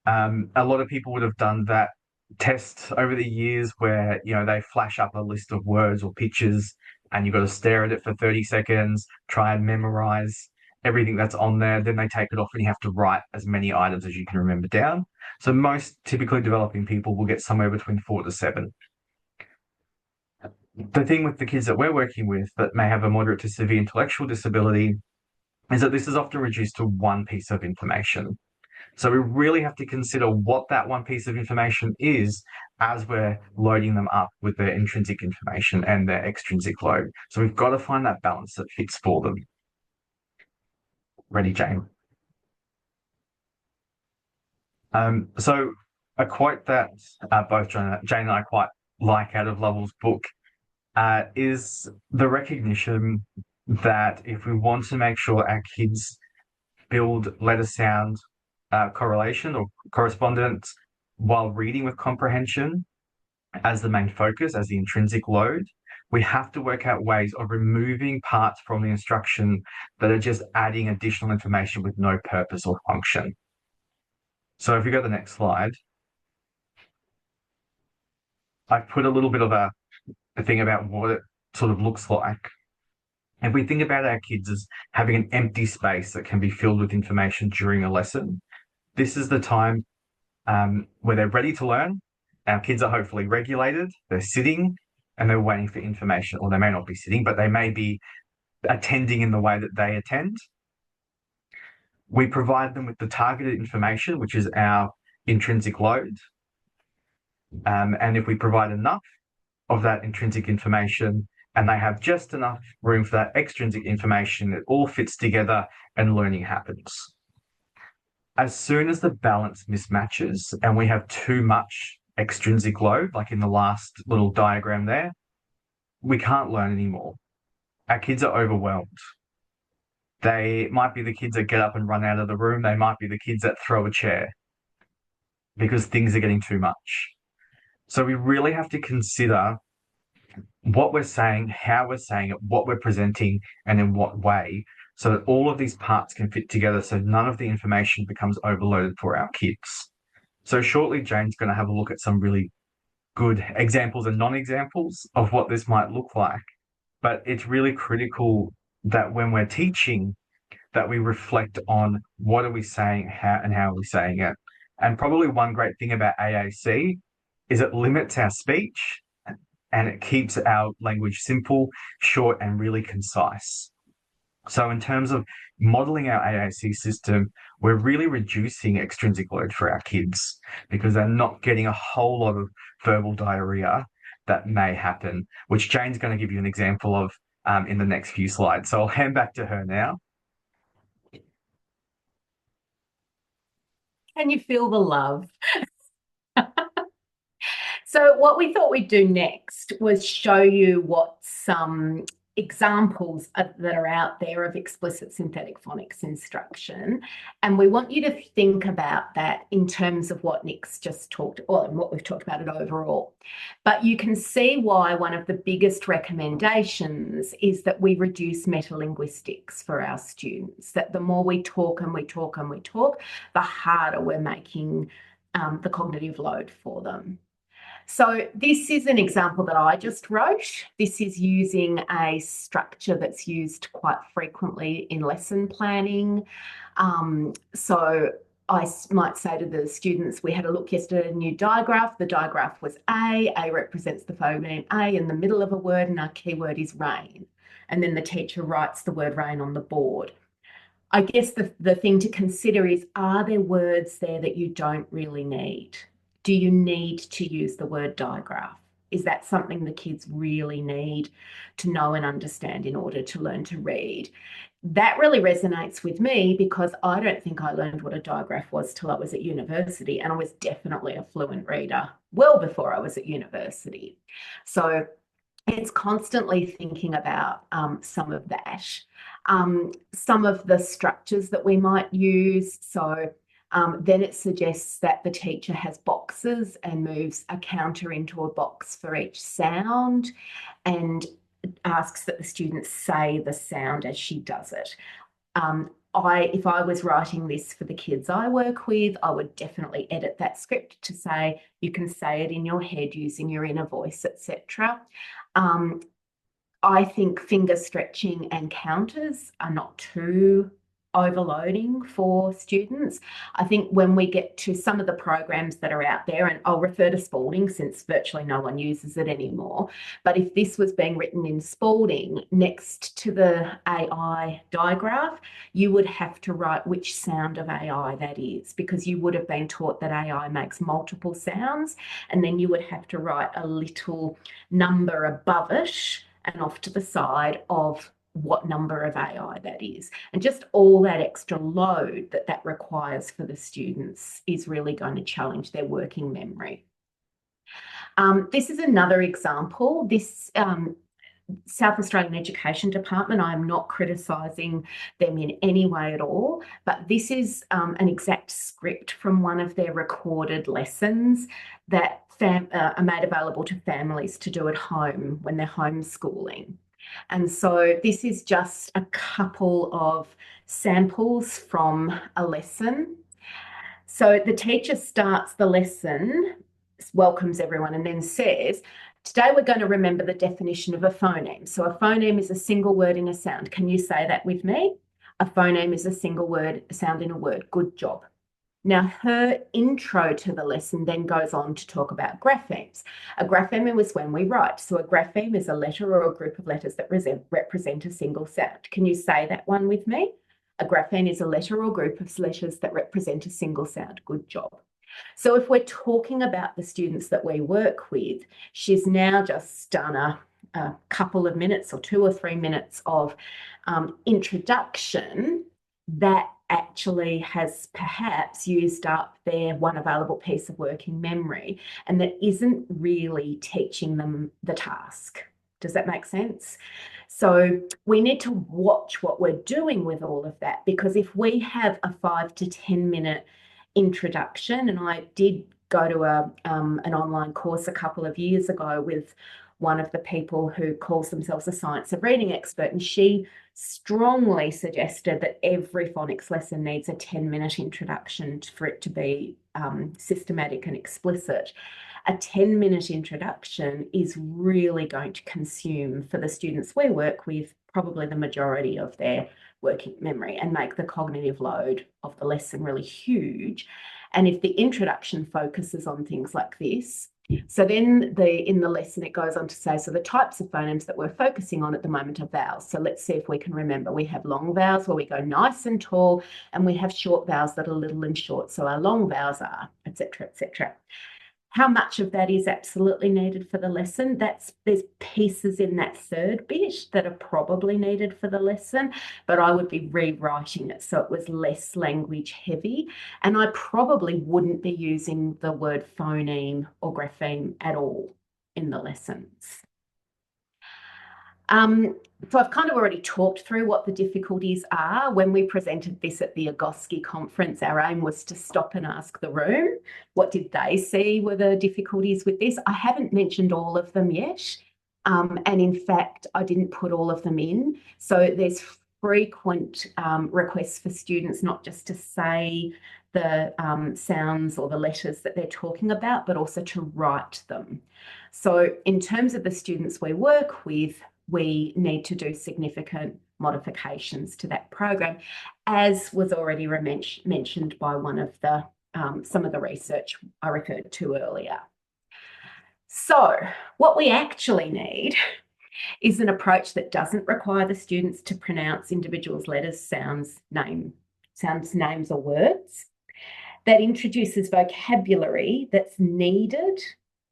A lot of people would have done that test over the years where, they flash up a list of words or pictures and you've got to stare at it for 30 seconds, try and memorize everything that's on there. Then they take it off and you have to write as many items as you can remember down. So most typically developing people will get somewhere between 4 to 7. The thing with the kids that we're working with that may have a moderate to severe intellectual disability is that this is often reduced to one piece of information. So we really have to consider what that one piece of information is as we're loading them up with their intrinsic information and their extrinsic load. So we've got to find that balance that fits for them. Ready, Jane? So a quote that both Jane and I quite like out of Lovell's book is the recognition that if we want to make sure our kids build letter sound correlation or correspondence while reading with comprehension as the main focus, as the intrinsic load, we have to work out ways of removing parts from the instruction that are just adding additional information with no purpose or function. So if you go to the next slide, I've put a little bit of a thing about what it sort of looks like. If we think about our kids as having an empty space that can be filled with information during a lesson, this is the time where they're ready to learn. Our kids are hopefully regulated, they're sitting and they're waiting for information, or they may not be sitting, but they may be attending in the way that they attend. We provide them with the targeted information, which is our intrinsic load. And if we provide enough of that intrinsic information and they have just enough room for that extrinsic information, it all fits together and learning happens. As soon as the balance mismatches and we have too much extrinsic load, like in the last little diagram there, we can't learn anymore. Our kids are overwhelmed. They might be the kids that get up and run out of the room. They might be the kids that throw a chair because things are getting too much. So we really have to consider what we're saying, how we're saying it, what we're presenting, and in what way, so that all of these parts can fit together so none of the information becomes overloaded for our kids. So shortly, Jane's going to have a look at some really good examples and non-examples of what this might look like. But it's really critical that when we're teaching, that we reflect on what are we saying, how are we saying it. And probably one great thing about AAC is it limits our speech and it keeps our language simple, short, and really concise. So in terms of modeling our AAC system, we're really reducing extrinsic load for our kids because they're not getting a whole lot of verbal diarrhea that may happen, which Jane's going to give you an example of in the next few slides. So I'll hand back to her now. Can you feel the love? So what we thought we'd do next was show you what some examples that are out there of explicit synthetic phonics instruction. And we want you to think about that in terms of what Nick's just talked, or what we've talked about it overall. But you can see why one of the biggest recommendations is that we reduce metalinguistics for our students, that the more we talk and we talk and we talk, the harder we're making the cognitive load for them. So this is an example that I just wrote. This is using a structure that's used quite frequently in lesson planning. So I might say to the students, we had a look yesterday at a new digraph. The digraph was A. A represents the phoneme A in the middle of a word, and our keyword is rain. And then the teacher writes the word rain on the board. I guess the thing to consider is, are there words there that you don't really need? Do you need to use the word digraph? Is that something the kids really need to know and understand in order to learn to read? That really resonates with me because I don't think I learned what a digraph was till I was at university, and I was definitely a fluent reader well before I was at university. So it's constantly thinking about some of that. Some of the structures that we might use. So then it suggests that the teacher has boxes and moves a counter into a box for each sound and asks that the students say the sound as she does it. If I was writing this for the kids I work with, I would definitely edit that script to say you can say it in your head using your inner voice, etc. I think finger stretching and counters are not too overloading for students. I think when we get to some of the programs that are out there, and I'll refer to Spalding since virtually no one uses it anymore, but if this was being written in Spalding next to the AI digraph, you would have to write which sound of AI that is, because you would have been taught that AI makes multiple sounds, and then you would have to write a little number above it and off to the side of what number of AI that is. And just all that extra load that requires for the students is really going to challenge their working memory. This is another example. This South Australian Education Department, I'm not criticising them in any way at all, but this is an exact script from one of their recorded lessons that are made available to families to do at home when they're homeschooling. And so this is just a couple of samples from a lesson. So the teacher starts the lesson, welcomes everyone, and then says, today we're going to remember the definition of a phoneme. So a phoneme is a single word in a sound. Can you say that with me? A phoneme is a single word, a sound in a word. Good job. Now, her intro to the lesson then goes on to talk about graphemes. A grapheme is when we write. So a grapheme is a letter or a group of letters that represent a single sound. Can you say that one with me? A grapheme is a letter or group of letters that represent a single sound. Good job. So if we're talking about the students that we work with, she's now just done a couple of minutes or 2 or 3 minutes of introduction that actually has perhaps used up their one available piece of working memory and that isn't really teaching them the task. Does that make sense? So we need to watch what we're doing with all of that, because if we have a 5 to 10 minute introduction, and I did go to an online course a couple of years ago with one of the people who calls themselves a science of reading expert, and she strongly suggested that every phonics lesson needs a 10-minute introduction for it to be systematic and explicit. A 10-minute introduction is really going to consume, for the students we work with, probably the majority of their working memory and make the cognitive load of the lesson really huge. And if the introduction focuses on things like this, so then in the lesson it goes on to say, so the types of phonemes that we're focusing on at the moment are vowels. So let's see if we can remember. We have long vowels where we go nice and tall, and we have short vowels that are little and short. So our long vowels are, etc., etc. How much of that is absolutely needed for the lesson? There's pieces in that third bit that are probably needed for the lesson, but I would be rewriting it so it was less language heavy. And I probably wouldn't be using the word phoneme or grapheme at all in the lessons. So I've kind of already talked through what the difficulties are. When we presented this at the Agoski conference, our aim was to stop and ask the room, what did they see were the difficulties with this? I haven't mentioned all of them yet. And in fact, I didn't put all of them in. So there's frequent requests for students not just to say the sounds or the letters that they're talking about, but also to write them. So in terms of the students we work with, we need to do significant modifications to that program, as was already mentioned by one of the some of the research I referred to earlier. So what we actually need is an approach that doesn't require the students to pronounce individuals' letters, sounds, names, or words, that introduces vocabulary that's needed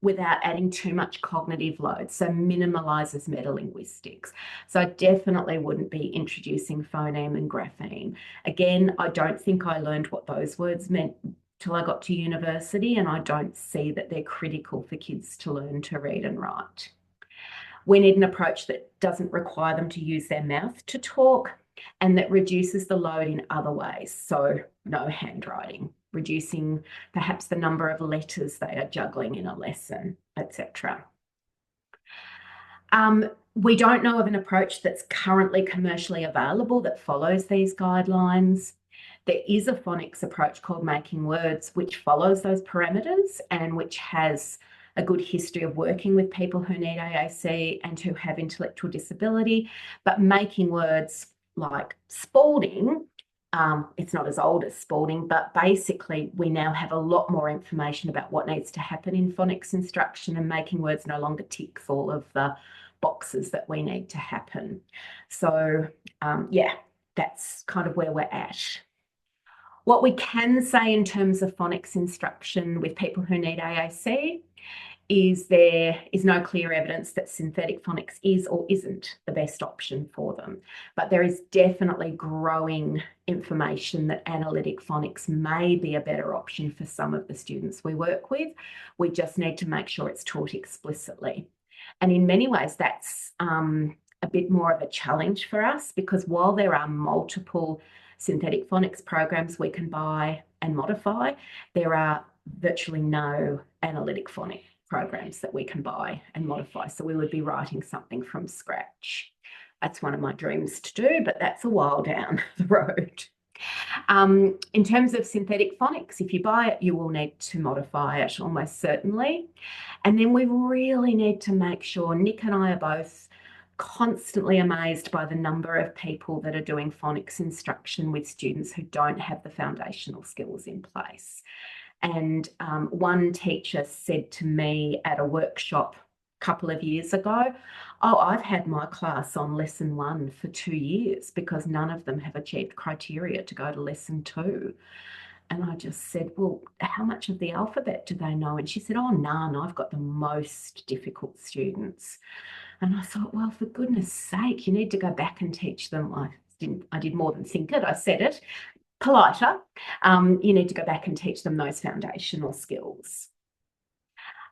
without adding too much cognitive load, so minimalizes metalinguistics. So I definitely wouldn't be introducing phoneme and grapheme. Again, I don't think I learned what those words meant till I got to university, and I don't see that they're critical for kids to learn to read and write. We need an approach that doesn't require them to use their mouth to talk and that reduces the load in other ways. So no handwriting, reducing perhaps the number of letters they are juggling in a lesson, etc. We don't know of an approach that's currently commercially available that follows these guidelines. There is a phonics approach called Making Words, which follows those parameters and which has a good history of working with people who need AAC and who have intellectual disability. But Making Words, like Spalding, it's not as old as Spalding, but basically we now have a lot more information about what needs to happen in phonics instruction, and Making Words no longer ticks all of the boxes that we need to happen. So yeah, that's kind of where we're at. What we can say in terms of phonics instruction with people who need AAC is there is no clear evidence that synthetic phonics is or isn't the best option for them. But there is definitely growing information that analytic phonics may be a better option for some of the students we work with. We just need to make sure it's taught explicitly. And in many ways, that's a bit more of a challenge for us, because while there are multiple synthetic phonics programs we can buy and modify, there are virtually no analytic phonics programs that we can buy and modify. So we would be writing something from scratch. That's one of my dreams to do, but that's a while down the road. In terms of synthetic phonics, if you buy it, you will need to modify it almost certainly. And then we really need to make sure, Nick and I are both constantly amazed by the number of people that are doing phonics instruction with students who don't have the foundational skills in place. And one teacher said to me at a workshop a couple of years ago, oh, I've had my class on lesson 1 for 2 years because none of them have achieved criteria to go to lesson 2. And I just said, well, how much of the alphabet do they know? And she said, oh, none. I've got the most difficult students. And I thought, well, for goodness sake, you need to go back and teach them. I did more than think it. I said it politer. You need to go back and teach them those foundational skills.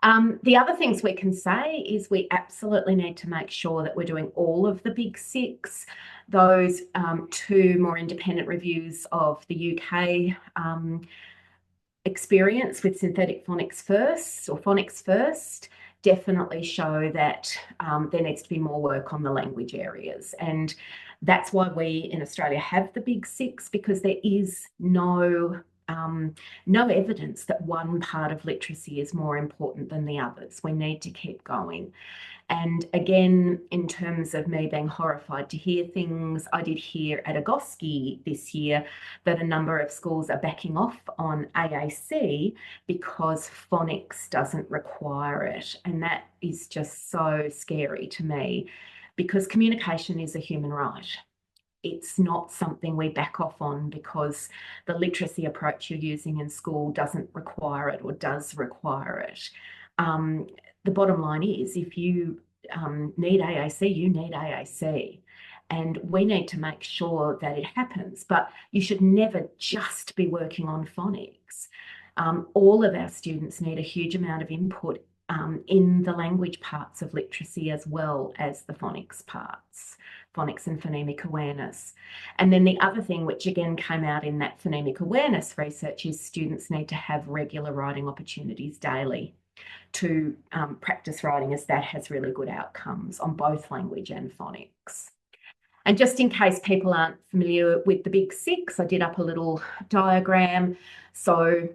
The other things we can say is we absolutely need to make sure that we're doing all of the big six. Those two more independent reviews of the UK experience with synthetic phonics first or phonics first definitely show that there needs to be more work on the language areas. And that's why we in Australia have the big six, because there is no evidence that one part of literacy is more important than the others. We need to keep going. And again, in terms of me being horrified to hear things, I did hear at Agoski this year that a number of schools are backing off on AAC because phonics doesn't require it. And that is just so scary to me, because communication is a human right. It's not something we back off on because the literacy approach you're using in school doesn't require it or does require it. The bottom line is, if you need AAC, you need AAC. And we need to make sure that it happens. But you should never just be working on phonics. All of our students need a huge amount of input in the language parts of literacy as well as the phonics parts, phonics and phonemic awareness. And then the other thing, which again came out in that phonemic awareness research, is students need to have regular writing opportunities daily to practice writing, as that has really good outcomes on both language and phonics. And just in case people aren't familiar with the big six, I did up a little diagram. So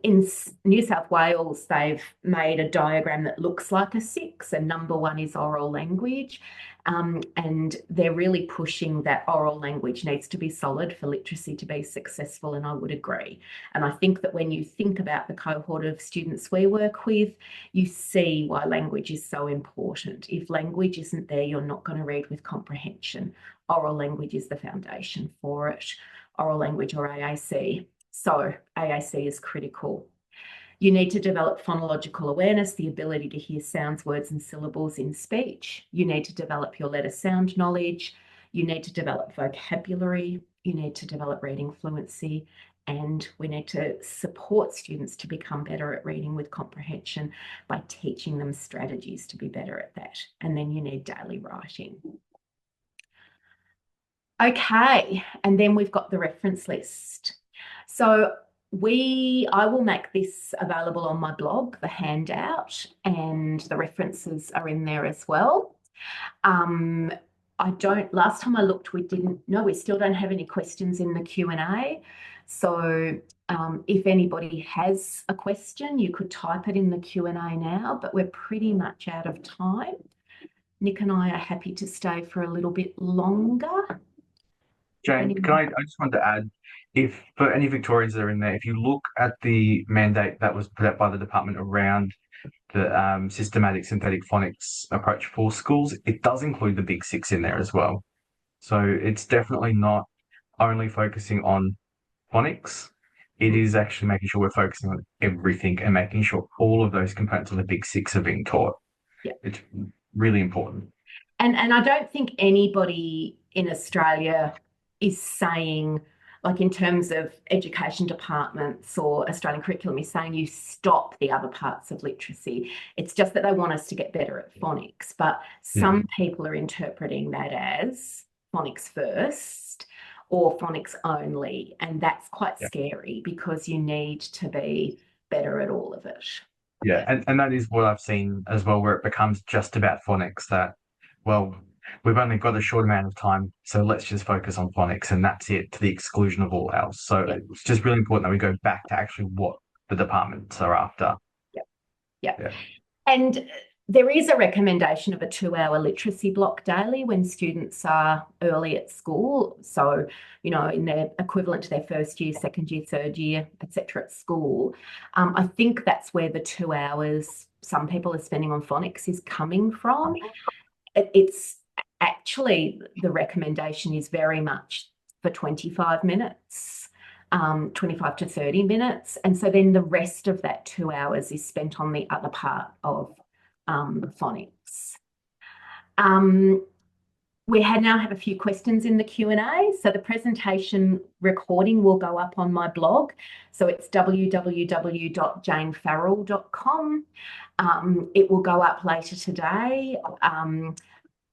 in New South Wales, they've made a diagram that looks like a six, and number one is oral language. And they're really pushing that oral language needs to be solid for literacy to be successful, and I would agree. And I think that when you think about the cohort of students we work with, you see why language is so important. If language isn't there, you're not going to read with comprehension. Oral language is the foundation for it, oral language or AAC. So AAC is critical. You need to develop phonological awareness, the ability to hear sounds, words, and syllables in speech. You need to develop your letter sound knowledge. You need to develop vocabulary. You need to develop reading fluency. And we need to support students to become better at reading with comprehension by teaching them strategies to be better at that. And then you need daily writing. Okay, and then we've got the reference list. So I will make this available on my blog, the handout, and the references are in there as well. Last time I looked, we still don't have any questions in the Q&A. So if anybody has a question, you could type it in the Q&A now, but we're pretty much out of time. Nick and I are happy to stay for a little bit longer. Jane, I just wanted to add, if for any Victorians that are in there, if you look at the mandate that was put out by the department around the systematic synthetic phonics approach for schools, it does include the big six in there as well. So it's definitely not only focusing on phonics. It is actually making sure we're focusing on everything and making sure all of those components of the big six are being taught. Yeah. It's really important. And I don't think anybody in Australia is saying, like in terms of education departments or Australian curriculum, is saying you stop the other parts of literacy. It's just that they want us to get better at phonics. But some people are interpreting that as phonics first or phonics only. And that's quite scary, because you need to be better at all of it. Yeah, and that is what I've seen as well, where it becomes just about phonics, that, well, we've only got a short amount of time, so let's just focus on phonics, and that's it, to the exclusion of all else. So it's just really important that we go back to actually what the departments are after. Yeah. And there is a recommendation of a 2-hour literacy block daily when students are early at school. So, in their equivalent to their first year, second year, third year, etc. at school. I think that's where the 2 hours some people are spending on phonics is coming from. It's actually, the recommendation is very much for 25 minutes. 25 to 30 minutes. And so then the rest of that 2 hours is spent on the other part of phonics. We now have a few questions in the Q&A. So the presentation recording will go up on my blog. So it's www.janefarrell.com. It will go up later today.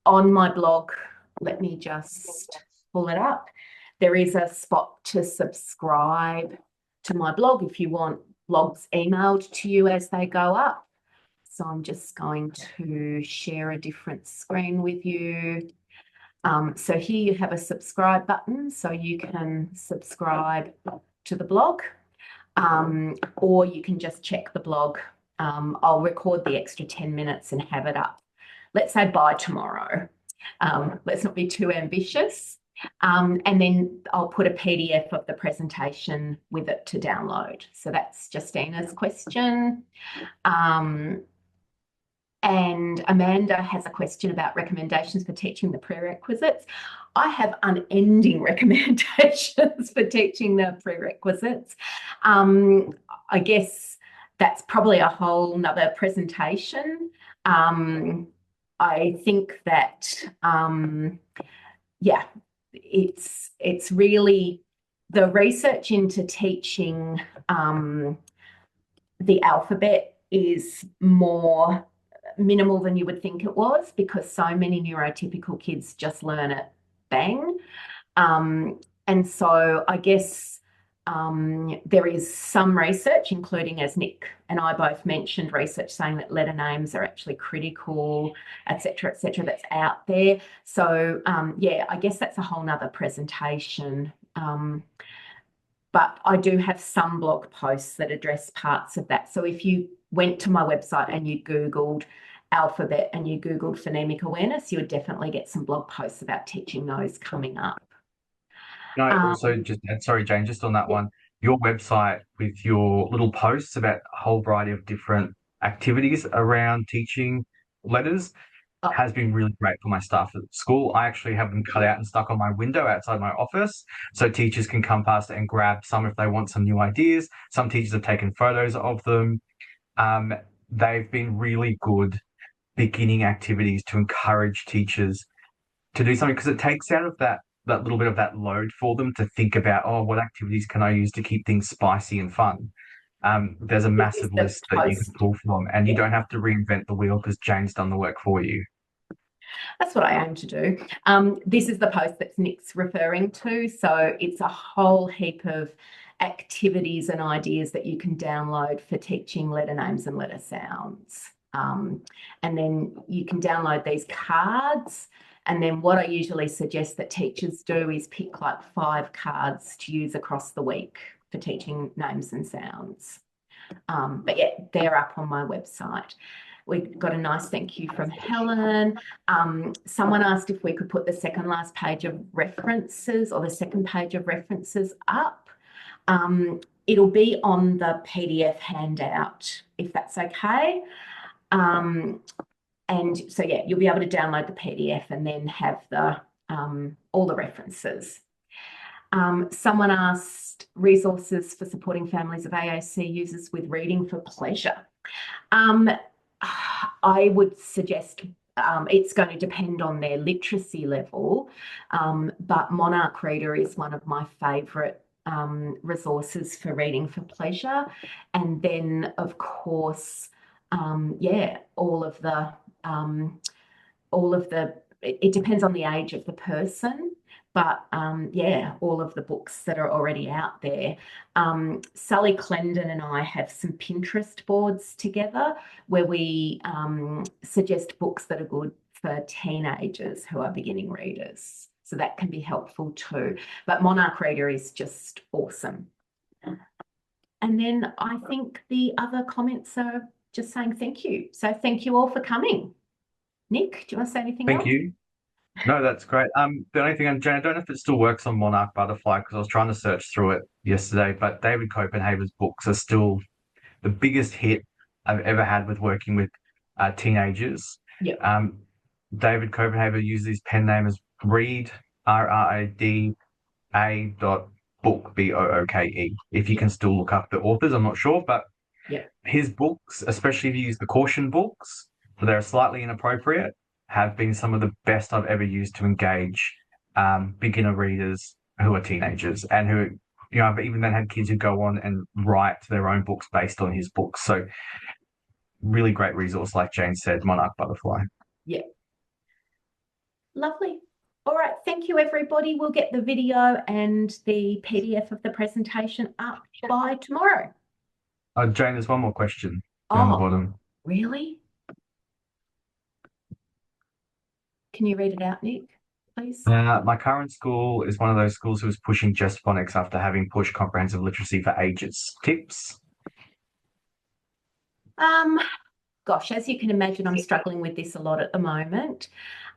On my blog, let me just pull it up. There is a spot to subscribe to my blog if you want blogs emailed to you as they go up. So I'm just going to share a different screen with you. So here you have a subscribe button, so you can subscribe to the blog, or you can just check the blog. I'll record the extra 10 minutes and have it up, let's say by tomorrow. Let's not be too ambitious. And then I'll put a PDF of the presentation with it to download. So that's Justina's question. And Amanda has a question about recommendations for teaching the prerequisites. I have unending recommendations for teaching the prerequisites. I guess that's probably a whole nother presentation. I think that, yeah, it's really the research into teaching the alphabet is more minimal than you would think it was, because so many neurotypical kids just learn it bang. And so I guess there is some research, including, as Nick and I both mentioned, research saying that letter names are actually critical, et cetera, that's out there. So yeah, I guess that's a whole nother presentation. But I do have some blog posts that address parts of that. So if you went to my website and you Googled alphabet and you Googled phonemic awareness, you would definitely get some blog posts about teaching those coming up. No, also just sorry, Jane, just on that one, your website with your little posts about a whole variety of different activities around teaching letters has been really great for my staff at school. I actually have them cut out and stuck on my window outside my office so teachers can come past and grab some if they want some new ideas. Some teachers have taken photos of them. They've been really good beginning activities to encourage teachers to do something, because it takes out of that little bit of that load for them to think about, oh, what activities can I use to keep things spicy and fun? There's a massive list that you can pull from, and you don't have to reinvent the wheel because Jane's done the work for you. That's what I aim to do. This is the post that Nick's referring to. So it's a whole heap of activities and ideas that you can download for teaching letter names and letter sounds. And then you can download these cards. And then what I usually suggest that teachers do is pick like 5 cards to use across the week for teaching names and sounds. But yeah, they're up on my website. We got a nice thank you from Helen. Someone asked if we could put the second last page of references, or the second page of references up. It'll be on the PDF handout, if that's okay. And so, yeah, you'll be able to download the PDF and then have the all the references. Someone asked resources for supporting families of AAC users with reading for pleasure. I would suggest it's going to depend on their literacy level, but Monarch Reader is one of my favourite resources for reading for pleasure. And then, of course, yeah, all of the, it depends on the age of the person. But yeah, all of the books that are already out there. Sally Clendon and I have some Pinterest boards together where we suggest books that are good for teenagers who are beginning readers. So that can be helpful too. But Monarch Reader is just awesome. And then I think the other comments are just saying thank you. So thank you all for coming. Nick, do you want to say anything else? Thank you. No, that's great. The only thing, Jane, I don't know if it still works on Monarch Butterfly because I was trying to search through it yesterday, but David Copenhaver's books are still the biggest hit I've ever had with working with teenagers. Yeah. David Copenhaver uses his pen name as Reed, R-R-A-D-A Book, Booke. If you Yeah. can still look up the authors, I'm not sure, but Yeah. his books, especially if you use the caution books, so they're slightly inappropriate, have been some of the best I've ever used to engage beginner readers who are teenagers and who, I've even then had kids who go on and write their own books based on his books. So really great resource, like Jane said, Monarch Butterfly. Yeah. Lovely. All right. Thank you, everybody. We'll get the video and the PDF of the presentation up by tomorrow. Jane, there's one more question down the Oh, bottom. really? Can you read it out, Nick, please? My current school is one of those schools who is pushing just phonics after having pushed comprehensive literacy for ages. Tips? Um, Gosh, as you can imagine, I'm struggling with this a lot at the moment.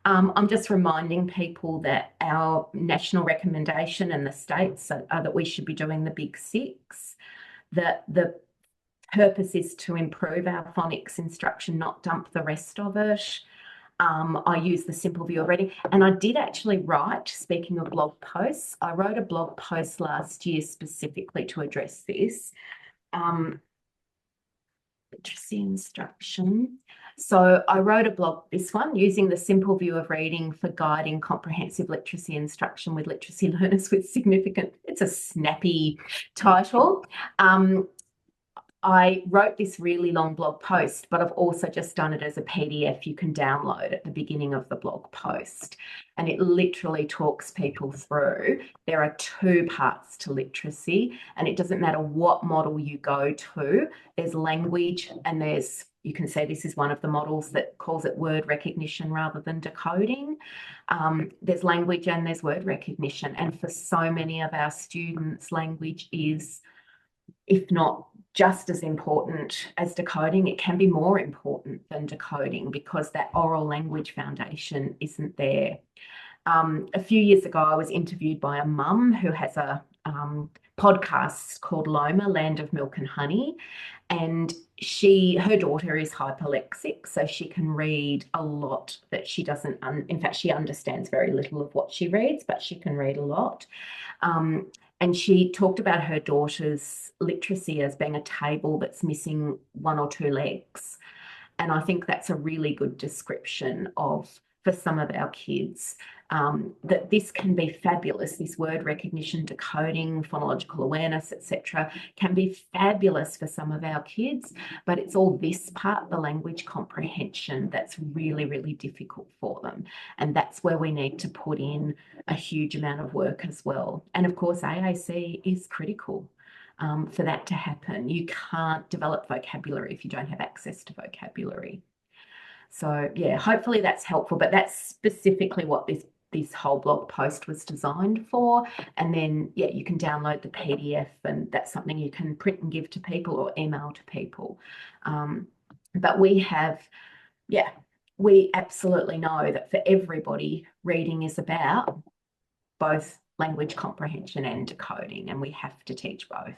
I'm just reminding people that our national recommendation and the states are that we should be doing the big six, that the purpose is to improve our phonics instruction, not dump the rest of it. I use the simple view of reading. And I did actually write, speaking of blog posts, I wrote a blog post last year specifically to address this. Literacy instruction. So I wrote a blog, this one, using the simple view of reading for guiding comprehensive literacy instruction with literacy learners with significant, it's a snappy title. I wrote this really long blog post, but I've also just done it as a PDF you can download at the beginning of the blog post. And it literally talks people through. There are two parts to literacy, and it doesn't matter what model you go to. There's language, and you can say this is one of the models that calls it word recognition rather than decoding. There's language and there's word recognition. And for so many of our students, language is, if not just as important as decoding, it can be more important than decoding because that oral language foundation isn't there. A few years ago, I was interviewed by a mum who has a podcast called Loma, Land of Milk and Honey. And her daughter is hyperlexic, so she can read a lot that she doesn't, in fact, she understands very little of what she reads, but she can read a lot. And she talked about her daughter's literacy as being a table that's missing one or two legs. And I think that's a really good description for some of our kids, that this can be fabulous. This word recognition, decoding, phonological awareness, etc., can be fabulous for some of our kids, but it's all this part, the language comprehension, that's really, really difficult for them. And that's where we need to put in a huge amount of work as well. And of course, AAC is critical. For that to happen. You can't develop vocabulary if you don't have access to vocabulary. So yeah, hopefully that's helpful, but that's specifically what this whole blog post was designed for. And then, yeah, you can download the PDF, and that's something you can print and give to people or email to people. But we absolutely know that for everybody, reading is about both language comprehension and decoding, and we have to teach both.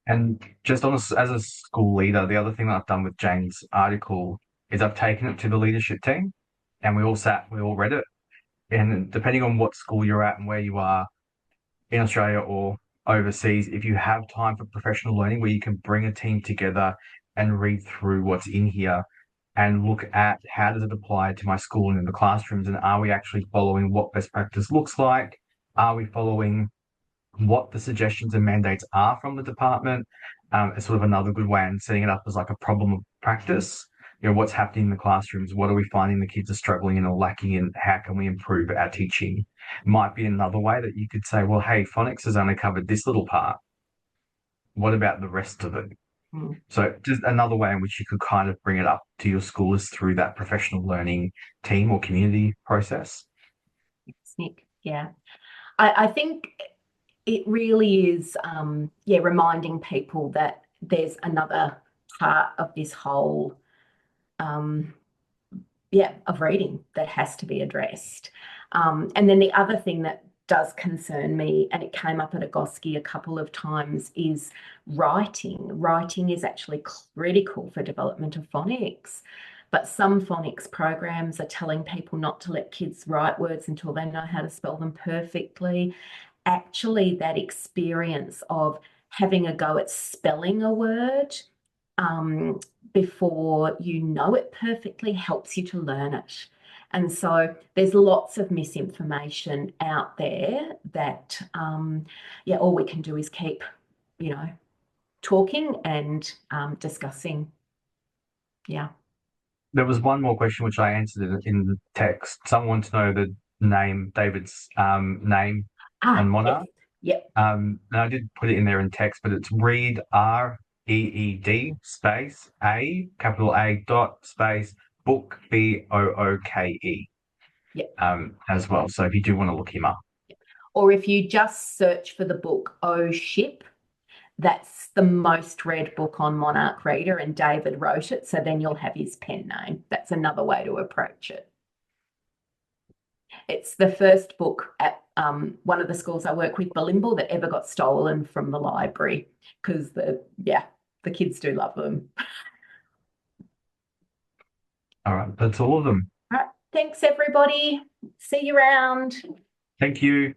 And just as a school leader, the other thing that I've done with Jane's article is I've taken it to the leadership team, and we all read it. And depending on what school you're at and where you are in Australia or overseas, if you have time for professional learning where you can bring a team together and read through what's in here and look at how does it apply to my school and in the classrooms, and are we actually following what best practice looks like? Are we following what the suggestions and mandates are from the department? It's sort of another good way and setting it up as like a problem of practice. What's happening in the classrooms? What are we finding the kids are struggling in or lacking in? How can we improve our teaching? Might be another way that you could say, well, hey, phonics has only covered this little part. What about the rest of it? Mm. So just another way in which you could kind of bring it up to your school is through that professional learning team or community process. Nick, yeah. I think it really is, reminding people that there's another part of this whole, of reading that has to be addressed. And then the other thing that does concern me, and it came up at a GOSCE a couple of times, is writing. Writing is actually critical for development of phonics. But some phonics programs are telling people not to let kids write words until they know how to spell them perfectly. actually that experience of having a go at spelling a word before you know it perfectly helps you to learn it. And so there's lots of misinformation out there that, yeah, all we can do is keep, talking and discussing. Yeah. There was one more question which I answered in text. Someone wanted to know the name, David's name on Yes. Monarch. Yep. And I did put it in there in text, but it's Reed, REED space A, capital A dot space book, BOOKE, Yep. as well. So if you do want to look him up. Or if you just search for the book Oh Ship, that's the most read book on Monarch Reader, and David wrote it. So then you'll have his pen name. That's another way to approach it. It's the first book at one of the schools I work with, Bilimble, that ever got stolen from the library because the kids do love them. All right, that's all of them. All right. Thanks, everybody. See you around. Thank you.